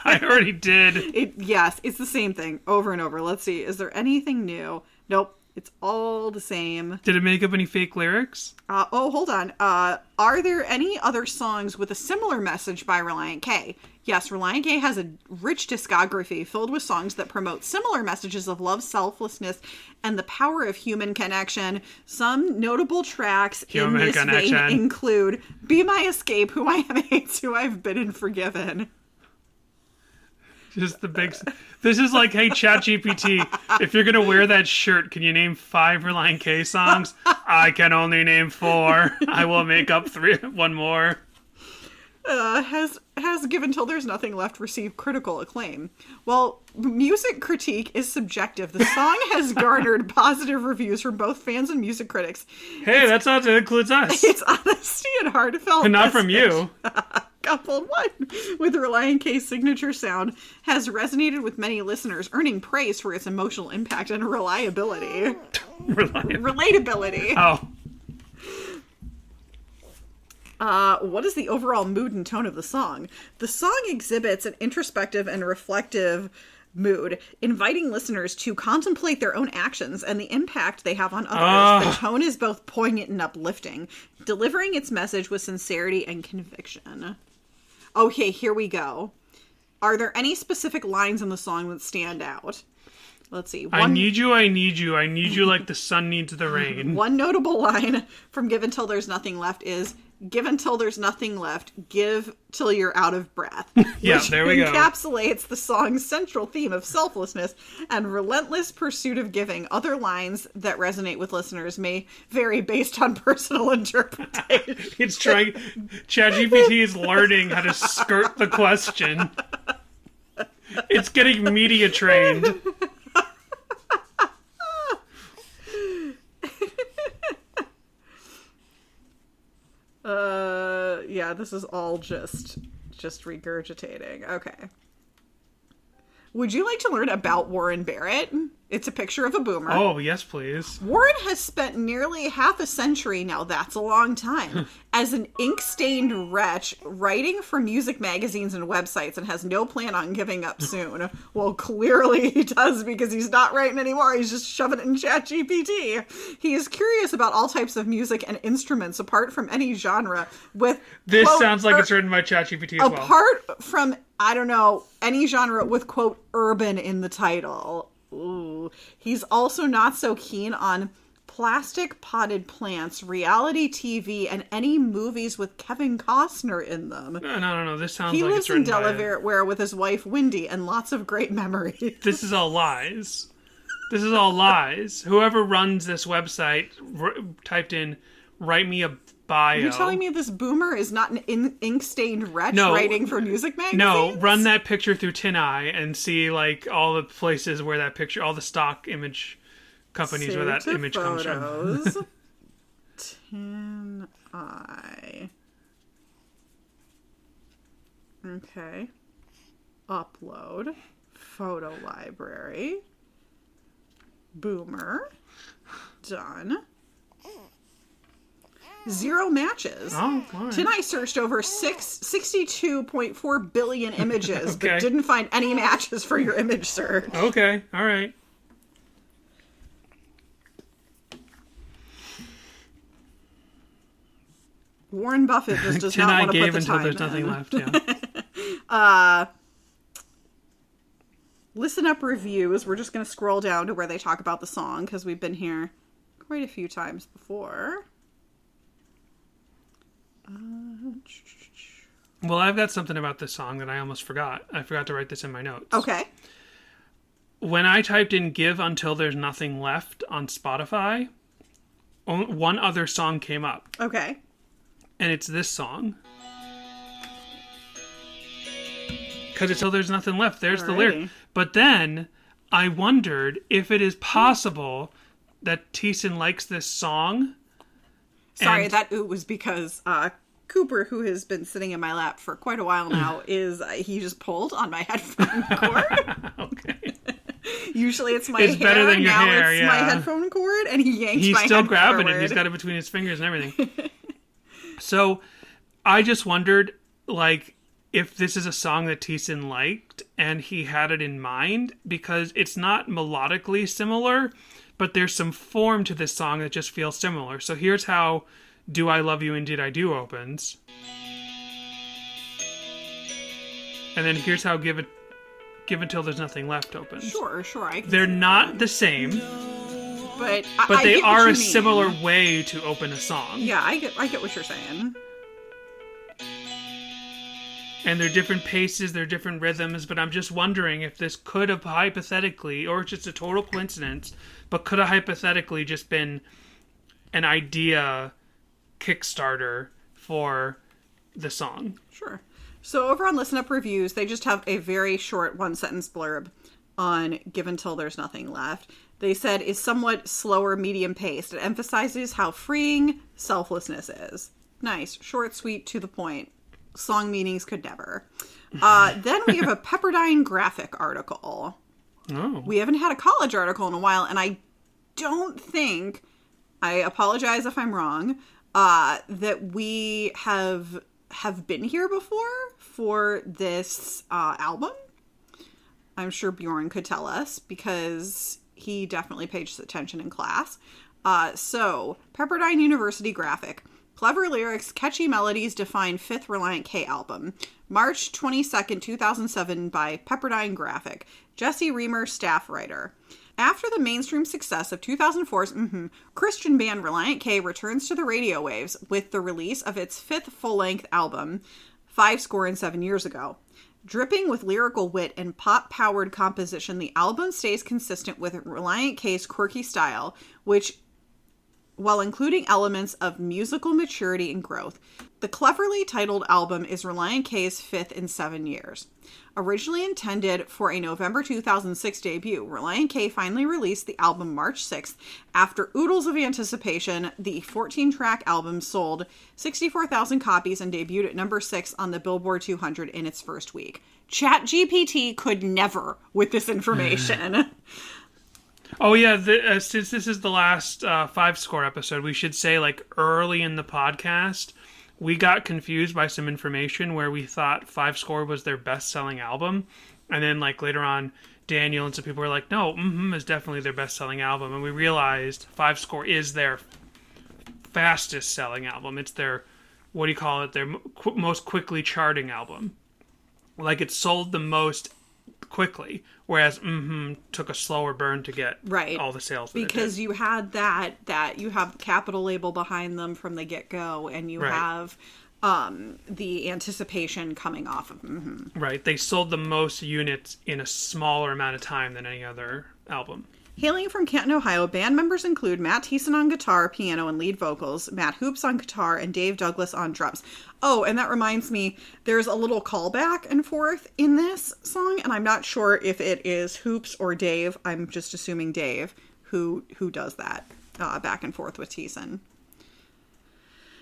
I already did. Yes, it's the same thing over and over. Let's see. Is there anything new? Nope. It's all the same. Did it make up any fake lyrics? Hold on. Are there any other songs with a similar message by Relient K? Yes, Relient K has a rich discography filled with songs that promote similar messages of love, selflessness, and the power of human connection. Some notable tracks in this vein include Be My Escape, Who I Am Hates, Who I've Been and Forgiven. Just the big... This is like, hey, ChatGPT, if you're going to wear that shirt, can you name 5 Relient K songs? I can only name 4. I will make up 1 more. Has Give Until There's Nothing Left received critical acclaim? Well, music critique is subjective. The song has garnered positive reviews from both fans and music critics. Hey, that includes us. Its honesty and heartfelt and not from you. Coupled with Relient K's signature sound, has resonated with many listeners, earning praise for its emotional impact and reliability. Relatability. Oh. What is the overall mood and tone of the song? The song exhibits an introspective and reflective mood, inviting listeners to contemplate their own actions and the impact they have on others. The tone is both poignant and uplifting, delivering its message with sincerity and conviction. Okay, here we go. Are there any specific lines in the song that stand out? Let's see. I need you, I need you, I need you like the sun needs the rain. One notable line from Give Until There's Nothing Left is, give until there's nothing left, give till you're out of breath. Yeah, there we go. Encapsulates the song's central theme of selflessness and relentless pursuit of giving. Other lines that resonate with listeners may vary based on personal interpretation. It's trying... ChatGPT is learning how to skirt the question. It's getting media trained. Yeah, this is all just regurgitating. Okay. Would you like to learn about Warren Barrett? It's a picture of a boomer. Oh, yes, please. Warren has spent nearly half a century, now that's a long time, as an ink-stained wretch writing for music magazines and websites and has no plan on giving up soon. Well, clearly he does, because he's not writing anymore. He's just shoving it in ChatGPT. He is curious about all types of music and instruments apart from any genre with... This quote, sounds like it's written by ChatGPT as well. Apart from, I don't know, any genre with, quote, urban in the title. Ooh. He's also not so keen on plastic potted plants, reality TV, and any movies with Kevin Costner in them. No. This sounds he like lives in Delaware with his wife Wendy and lots of great memories. This is all lies. This is all lies. Whoever runs this website typed in, write me a bio. You're telling me this boomer is not an ink-stained wretch writing for music magazines? No, run that picture through TinEye and see like all the places where that picture, all the stock image companies Save where that to image photos. comes from. TinEye. Okay. Upload. Photo library. Boomer. Done. 0 matches. Oh, all right. TinEye searched over 62.4 billion images, Okay. but didn't find any matches for your image search. Okay, all right. Warren Buffett just does not TinEye want to put gave the until time there's nothing in. left. Yeah. Listen up reviews. We're just going to scroll down to where they talk about the song because we've been here quite a few times before. Well, I've got something about this song that I almost forgot. I forgot to write this in my notes. Okay. When I typed in "Give Until There's Nothing Left" on Spotify, one other song came up, Okay. and it's this song. Because until there's nothing left, there's the lyric. Alrighty. But then I wondered if it is possible that Thiessen likes this song. Sorry, and- that ooh was because Cooper, who has been sitting in my lap for quite a while now, he just pulled on my headphone cord. Okay. Usually it's my It's hair. better than your now hair, it's my yeah. headphone cord, and he yanked He's my still head grabbing forward. it. He's got it between his fingers and everything. So I just wondered, like, if this is a song that Thiessen liked and he had it in mind, because it's not melodically similar, but there's some form to this song that just feels similar. So here's how "Do I Love You Indeed I Do" opens. And then here's how Give Until There's Nothing Left opens. Sure. I can They're see not that. the same, but but I they get what are you a mean. similar way to open a song. Yeah, I get what you're saying. And they're different paces, they're different rhythms, but I'm just wondering if this could have hypothetically, or it's just a total coincidence, but could have hypothetically just been an idea Kickstarter for the song. Sure. So over on Listen Up Reviews, they just have a very short 1-sentence blurb on Give Until There's Nothing Left. They said is somewhat slower, medium paced. It emphasizes how freeing selflessness is. Nice, short, sweet, to the point. Song meanings could never. Then we have a Pepperdine graphic article. Oh. We haven't had a college article in a while, and I don't think, I apologize if I'm wrong, that we have been here before for this album. I'm sure Bjorn could tell us because he definitely paid attention in class. So, Pepperdine University graphic. Clever lyrics, catchy melodies define 5th Relient K album. March 22nd, 2007 by Pepperdine Graphic. Jesse Reamer, staff writer. After the mainstream success of 2004's Christian band Relient K returns to the radio waves with the release of its 5th full-length album, 7 years ago. Dripping with lyrical wit and pop-powered composition, the album stays consistent with Relient K's quirky style, while including elements of musical maturity and growth. The cleverly titled album is Relient K's 5th in 7 years. Originally intended for a November 2006 debut, Relient K finally released the album March 6th. After oodles of anticipation, the 14-track album sold 64,000 copies and debuted at number 6 on the Billboard 200 in its first week. ChatGPT could never with this information. Oh yeah, since this is the last 5 Score episode, we should say, like, early in the podcast, we got confused by some information where we thought 5 Score was their best-selling album, and then, like, later on, Daniel and some people were like, no, is definitely their best-selling album, and we realized 5 Score is their fastest-selling album. It's their, what do you call it, their most quickly charting album. Like, it sold the most quickly, whereas took a slower burn to get all the sales that because you had that you have Capitol label behind them from the get-go, and you have the anticipation coming off of right. They sold the most units in a smaller amount of time than any other album. Hailing from Canton, Ohio, band members include Matt Thiessen on guitar, piano, and lead vocals, Matt Hoops on guitar, and Dave Douglas on drums. Oh, and that reminds me, there's a little call back and forth in this song, and I'm not sure if it is Hoops or Dave. I'm just assuming Dave who does that back and forth with Thiessen.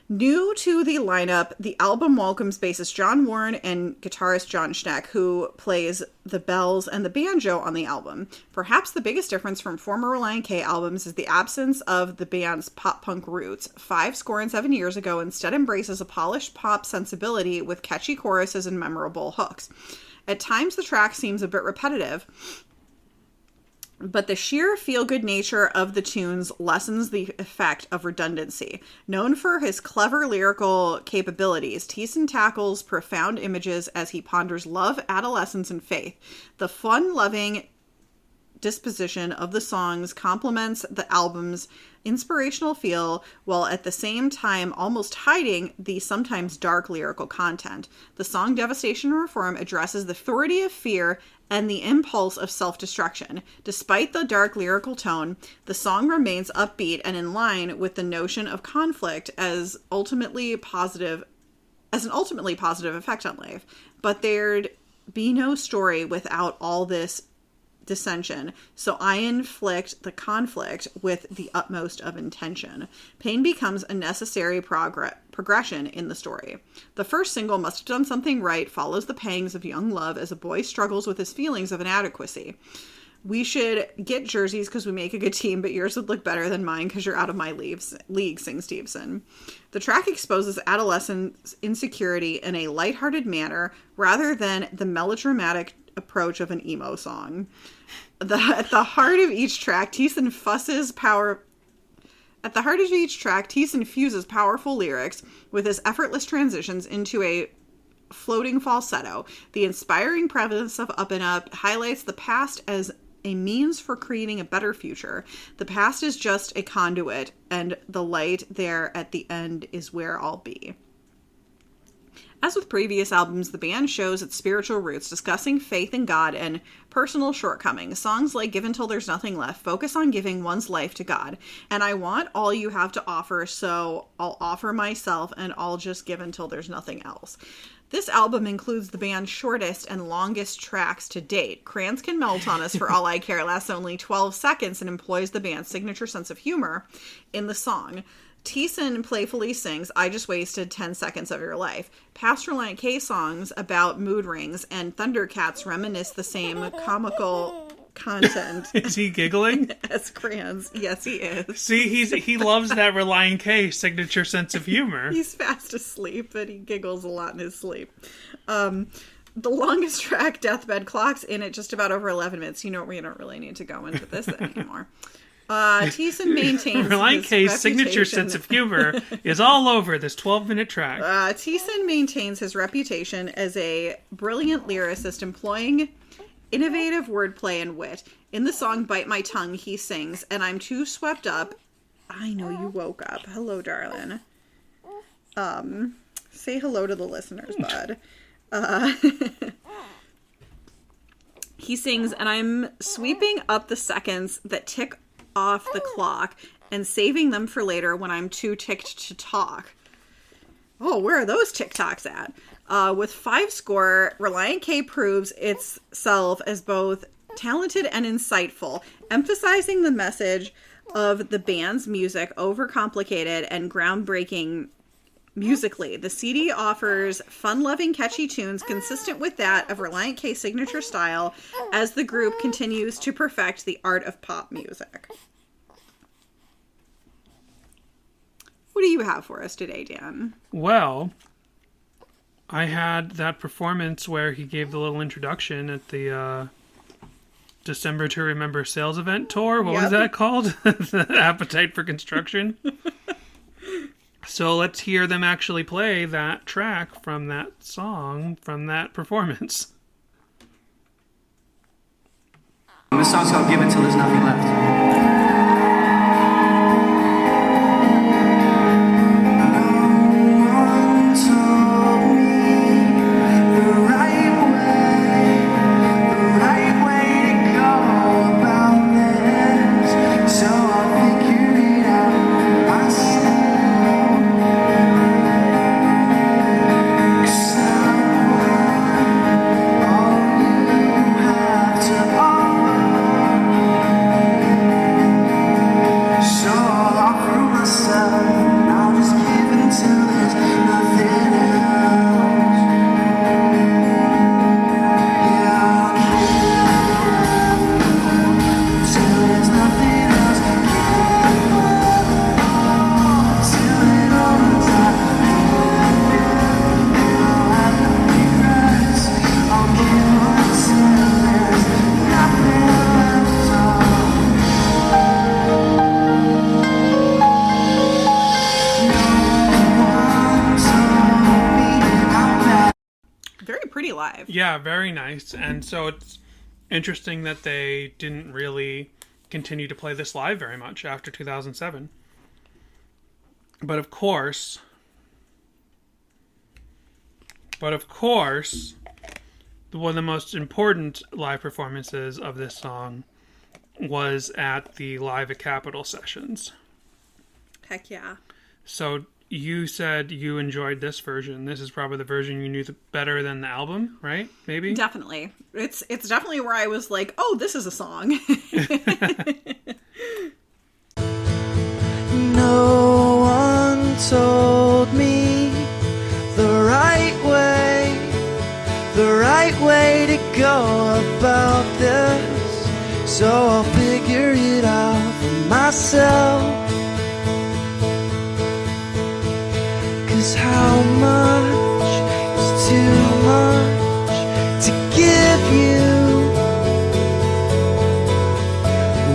New to the lineup, the album welcomes bassist John Warren and guitarist John Schneck, who plays the bells and the banjo on the album. Perhaps the biggest difference from former Relient K albums is the absence of the band's pop-punk roots. 7 years ago instead embraces a polished pop sensibility with catchy choruses and memorable hooks. At times the track seems a bit repetitive, but the sheer feel-good nature of the tunes lessens the effect of redundancy. Known for his clever lyrical capabilities, Thiessen tackles profound images as he ponders love, adolescence, and faith. The fun-loving disposition of the songs complements the album's inspirational feel, while at the same time almost hiding the sometimes dark lyrical content. The song Devastation and Reform addresses the authority of fear and the impulse of self-destruction. Despite the dark lyrical tone, the song remains upbeat and in line with the notion of conflict as an ultimately positive effect on life. But there'd be no story without all this dissension, so I inflict the conflict with the utmost of intention. Pain becomes a necessary progression in the story. The first single, Must Have Done Something Right, follows the pangs of young love as a boy struggles with his feelings of inadequacy. We should get jerseys because we make a good team, but yours would look better than mine because you're out of my league, sings Stevenson. The track exposes adolescent insecurity in a lighthearted manner rather than the melodramatic approach of an emo song. At the heart of each track, Thiessen fuses powerful lyrics with his effortless transitions into a floating falsetto. The inspiring premise of Up and Up highlights the past as a means for creating a better future. The past is just a conduit, and the light there at the end is where I'll be. As with previous albums, the band shows its spiritual roots, discussing faith in God and personal shortcomings. Songs like Give Until There's Nothing Left focus on giving one's life to God. And I want all you have to offer, so I'll offer myself and I'll just give until there's nothing else. This album includes the band's shortest and longest tracks to date. Crayons Can Melt on Us, For All I Care lasts only 12 seconds and employs the band's signature sense of humor in the song. Thiessen playfully sings, I Just Wasted 10 Seconds of Your Life. Past Relient K songs about mood rings and Thundercats reminisce the same comical content. Is he giggling? As Crayons. Yes, he is. See, he loves that Relient K signature sense of humor. He's fast asleep, but he giggles a lot in his sleep. The longest track, Deathbed, clocks in at just about over 11 minutes. You know, we don't really need to go into this anymore. Thiessen maintains Relient K's signature sense of humor is all over this 12-minute track. Thiessen maintains his reputation as a brilliant lyricist, employing innovative wordplay and wit. In the song Bite My Tongue, he sings, and I'm too swept up. I know you woke up. Hello, darling. Say hello to the listeners, bud. He sings, and I'm sweeping up the seconds that tick off the clock and saving them for later when I'm too ticked to talk. Oh, where are those TikToks at? With 5 score, Relient K proves itself as both talented and insightful, emphasizing the message of the band's music, overcomplicated and groundbreaking musically. The CD offers fun-loving, catchy tunes consistent with that of Relient K's signature style as the group continues to perfect the art of pop music. What do you have for us today, Dan? Well, I had that performance where he gave the little introduction at the December to Remember sales event tour. What was that called? The Appetite for Construction. So let's hear them actually play that track from that song, from that performance. This song's called Give Until There's Nothing Left. Right way to go about this. Yeah, very nice. And so it's interesting that they didn't really continue to play this live very much after 2007. But of course, one of the most important live performances of this song was at the Live at Capitol sessions. Heck yeah. So you said you enjoyed this version. This is probably the version you knew better than the album, right? Maybe? Definitely. It's definitely where I was like, oh, this is a song. No one told me the right way to go about this, so I'll figure it out for myself. 'Cause how much is too much to give you?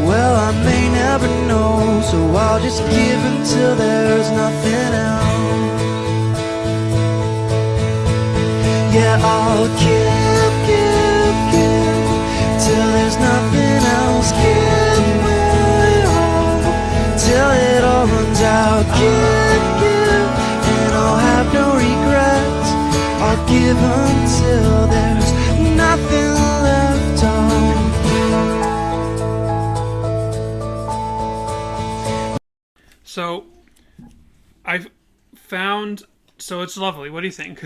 Well, I may never know, so I'll just give until there's nothing else. Yeah, I'll give till there's nothing else. Give my all till it all runs out. Give, and I'll have no regrets. I'll give until there's nothing left on. So, I've found... So it's lovely. What do you think?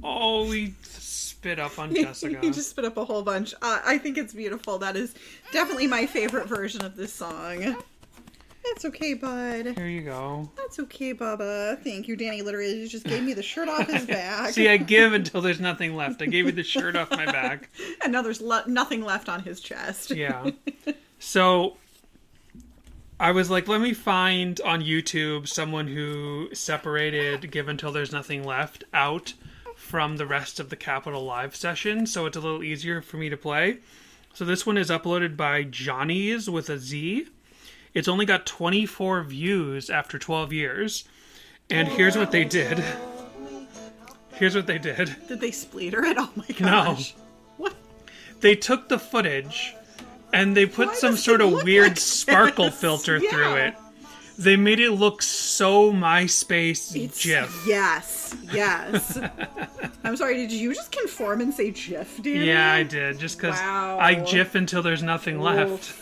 Oh, we spit up on Jessica. You just spit up a whole bunch. I think it's beautiful. That is definitely my favorite version of this song. That's okay, bud. Here you go. That's okay, Bubba. Thank you. Danny literally just gave me the shirt off his back. See, I give until there's nothing left. I gave you the shirt off my back. And now there's nothing left on his chest. Yeah. So... I was like, let me find on YouTube someone who separated Give Until There's Nothing Left out from the rest of the Capitol Live session, so it's a little easier for me to play. So this one is uploaded by Johnny's with a Z. It's only got 24 views after 12 years. And here's what they did. Here's what they did. Did they spleeter it? Oh my gosh. No. What? They took the footage... And they put some sort of weird sparkle filter through it. They made it look so MySpace GIF. Yes. I'm sorry, did you just conform and say GIF, Danny? Yeah, I did. Just because I GIF until there's nothing left.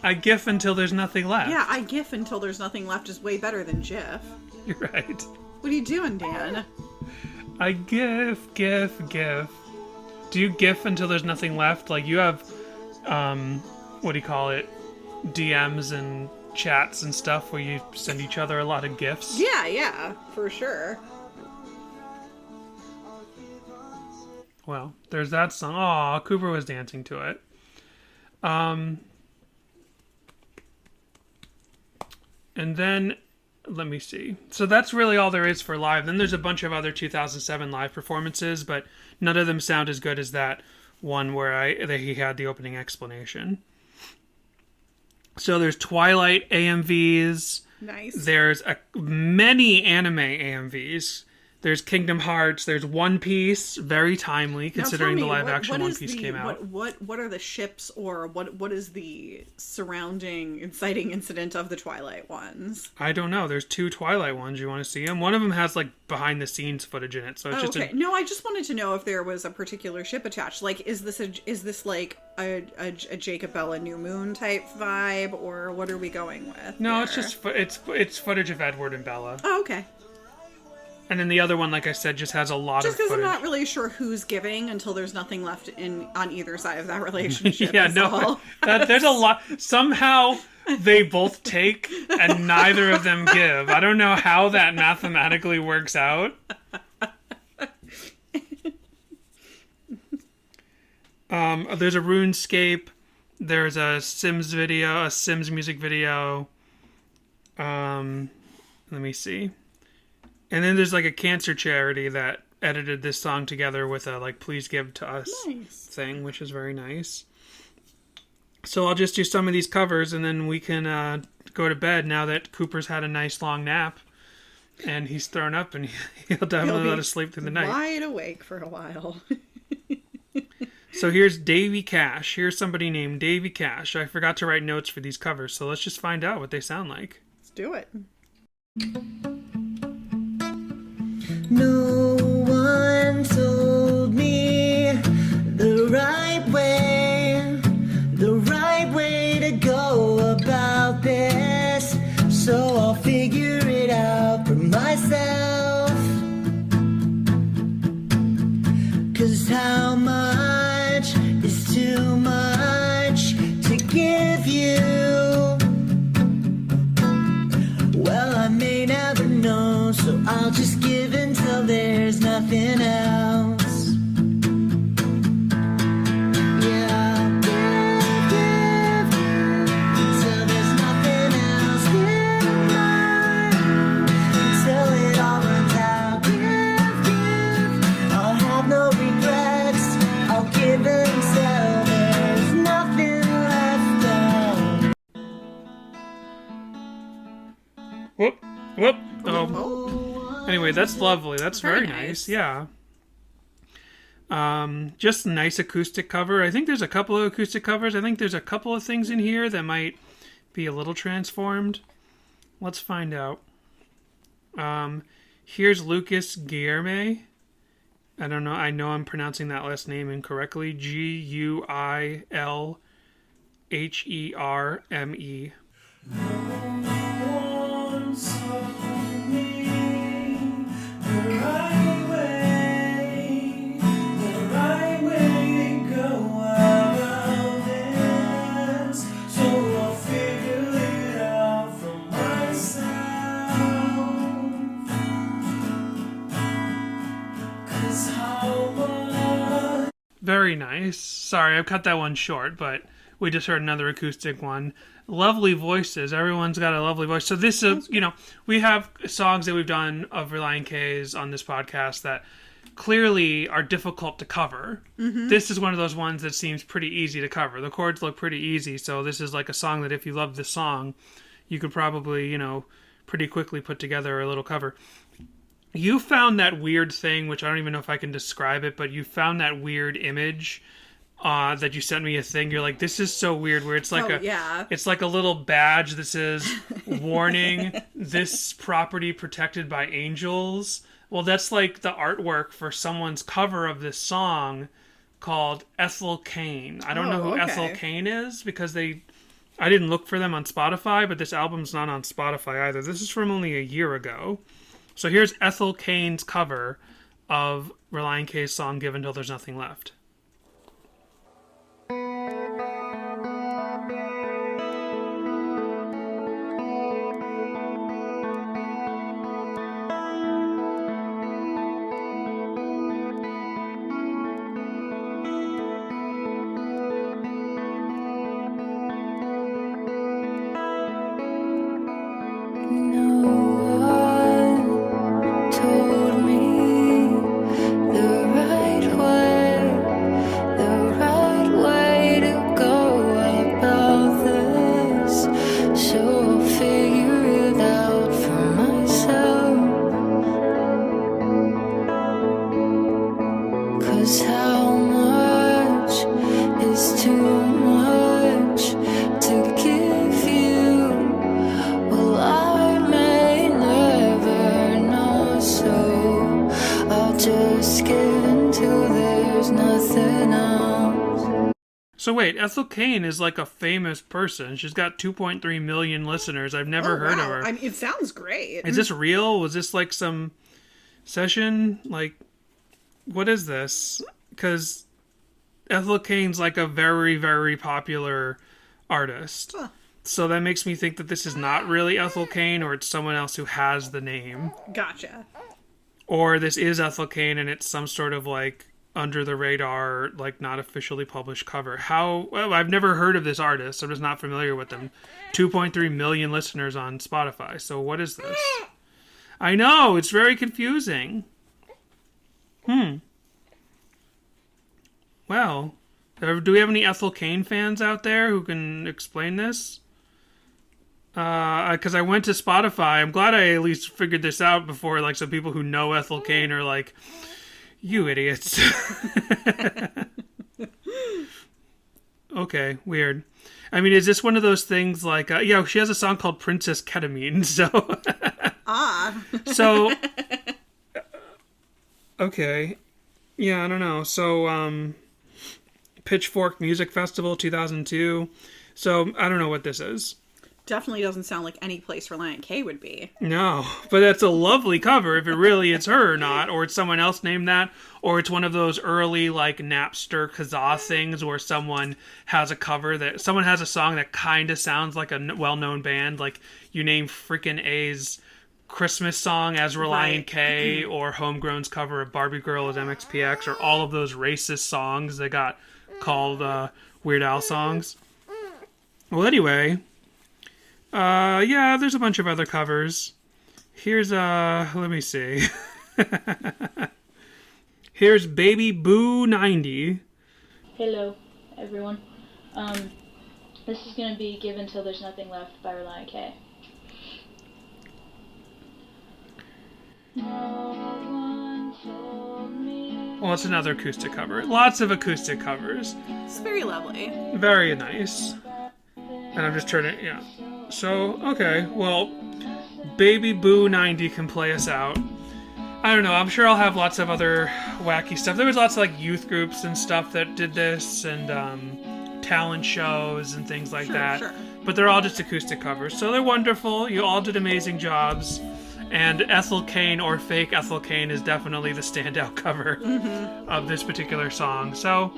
I GIF until there's nothing left. Yeah, I GIF until there's nothing left is way better than GIF. You're right. What are you doing, Dan? I GIF. Do you GIF until there's nothing left? Like, you have, what do you call it? DMs and chats and stuff where you send each other a lot of GIFs? Yeah, for sure. Well, there's that song. Aw, Cooper was dancing to it. And then, let me see. So that's really all there is for live. Then there's a bunch of other 2007 live performances, but none of them sound as good as that one where he had the opening explanation. So there's Twilight AMVs. Nice. There's many anime AMVs. There's Kingdom Hearts. There's One Piece. Very timely, considering the live action One Piece came out. What are the ships, or what is the surrounding inciting incident of the Twilight ones? I don't know. There's 2 Twilight ones. You want to see them? One of them has like behind the scenes footage in it. So it's just okay. No, I just wanted to know if there was a particular ship attached. Like, is this like a Jacob Bella New Moon type vibe, or what are we going with? No, there? it's just it's footage of Edward and Bella. Oh, okay. And then the other one, like I said, just has a lot of footage. Just because I'm not really sure who's giving until there's nothing left on either side of that relationship. Yeah, no. There's a lot. Somehow they both take and neither of them give. I don't know how that mathematically works out. There's a RuneScape. There's a Sims video, a Sims music video. Let me see. And then there's like a cancer charity that edited this song together with a like please give to us thing, which is very nice. So I'll just do some of these covers and then we can go to bed now that Cooper's had a nice long nap. and he's thrown up, and he'll definitely let us sleep through the night. Wide awake for a while. So here's Davy Cash. Here's somebody named Davy Cash. I forgot to write notes for these covers, so let's just find out what they sound like. Let's do it. No one told me the right way to go about this, so I'll figure it out for myself. 'Cause how much is too much to give you? Well, I may never know, so I'll just give until there's nothing else. Yeah, I'll give until there's nothing else. Give mine until it all runs out. Give. I'll have no regrets. I'll give until there's nothing left. Whoop. Oh. Anyway, that's lovely. That's very nice. Yeah. Just a nice acoustic cover. I think there's a couple of acoustic covers. I think there's a couple of things in here that might be a little transformed. Let's find out. Here's Lucas Guilherme. I don't know. I know I'm pronouncing that last name incorrectly. Guilherme. Very nice. Sorry, I've cut that one short, but we just heard another acoustic one. Lovely voices. Everyone's got a lovely voice. So this is, we have songs that we've done of Relient K's on this podcast that clearly are difficult to cover. Mm-hmm. This is one of those ones that seems pretty easy to cover. The chords look pretty easy, so this is like a song that if you love this song, you could probably, pretty quickly put together a little cover. You found that weird thing, which I don't even know if I can describe it, but you found that weird image that you sent me a thing. You're like, this is so weird, where it's like it's like a little badge that says, warning, this property protected by angels. Well, that's like the artwork for someone's cover of this song called Ethel Cain. I don't know who Ethel Cain is because I didn't look for them on Spotify, but this album's not on Spotify either. This is from only a year ago. So here's Ethel Cain's cover of Relient K's song Give Until There's Nothing Left. So wait, Ethel Cain is like a famous person. She's got 2.3 million listeners. I've never heard of her. I mean, it sounds great. Is this real? Was this like some session? Like, what is this? Because Ethel Cain's like a very, very popular artist. Huh. So that makes me think that this is not really Ethel Cain, or it's someone else who has the name. Gotcha. Or this is Ethel Cain and it's some sort of like under the radar, like not officially published cover. Well, I've never heard of this artist. I'm just not familiar with them. 2.3 million listeners on Spotify. So what is this? I know, it's very confusing. Well, do we have any Ethel Cain fans out there who can explain this? Because I went to Spotify. I'm glad I at least figured this out before, like, some people who know Ethel Cain are like, you idiots. Okay, weird. I mean, is this one of those things like, yeah, she has a song called Princess Ketamine, so. So. Okay. Yeah, I don't know. So, Pitchfork Music Festival 2002. So, I don't know what this is. Definitely doesn't sound like any place Relient K would be. No, but that's a lovely cover if it really is her or not, or it's someone else named that, or it's one of those early, like, Napster Kazaa things where someone has a cover that, someone has a song that kind of sounds like a well-known band, like, you name freaking A's Christmas song as Relient K, or Homegrown's cover of Barbie Girl as MXPX, or all of those racist songs that got called Weird Al songs. Well, anyway, yeah, there's a bunch of other covers. Here's, let me see. Here's Baby Boo 90. Hello, everyone. This is gonna be Give Until There's Nothing Left by Relient K. Well, it's another acoustic cover. Lots of acoustic covers. It's very lovely. Very nice. And I'm just turning, yeah. So, okay, well, Baby Boo 90 can play us out. I don't know, I'm sure I'll have lots of other wacky stuff. There was lots of, like, youth groups and stuff that did this, and talent shows and things like that. Sure. But they're all just acoustic covers. So they're wonderful. You all did amazing jobs. And Ethel Cain, or fake Ethel Cain, is definitely the standout cover of this particular song. So,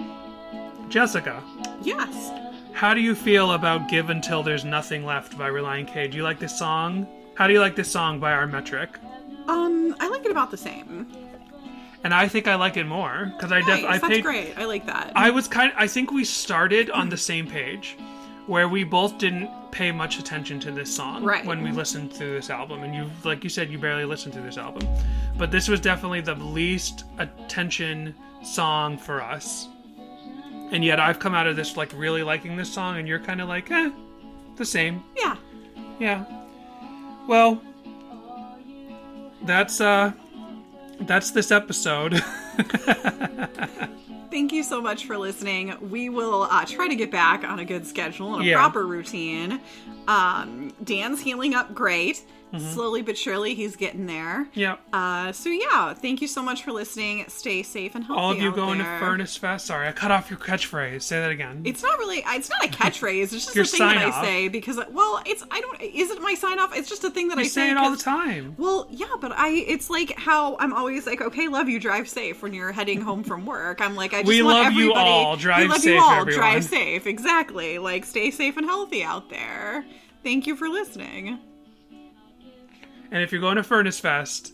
Jessica. Yes. How do you feel about Give Until There's Nothing Left by Relient K? Do you like this song? How do you like this song by our metric? I like it about the same. And I think I like it more because That's great. I like that. I think we started on the same page, where we both didn't pay much attention to this song when we listened to this album. And you, like you said, you barely listened to this album, but this was definitely the least attention song for us. And yet I've come out of this like really liking this song, and you're kind of like, the same. Yeah. Yeah. Well, that's this episode. Thank you so much for listening. We will try to get back on a good schedule and a Yeah. proper routine. Dan's healing up great. Slowly but surely, he's getting there. Yep. So yeah, thank you so much for listening. Stay safe and healthy. All of you out going there. to Furnace Fest? Sorry, I cut off your catchphrase. Say that again. It's not a catchphrase. It's just Your a thing that sign-off. I say because, well, is it my sign off? It's just a thing that I say. say it all the time. Well, yeah, but it's like how I'm always like, okay, love you, drive safe when you're heading home from work. I'm like, I just We want love you everybody. all. Drive we love safe, you all. everyone. Drive safe. Exactly. Like, stay safe and healthy out there. Thank you for listening. And if you're going to Furnace Fest,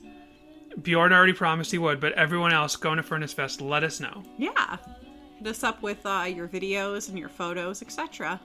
Bjorn already promised he would, but everyone else going to Furnace Fest, let us know. Yeah. Hit us up with your videos and your photos, etc.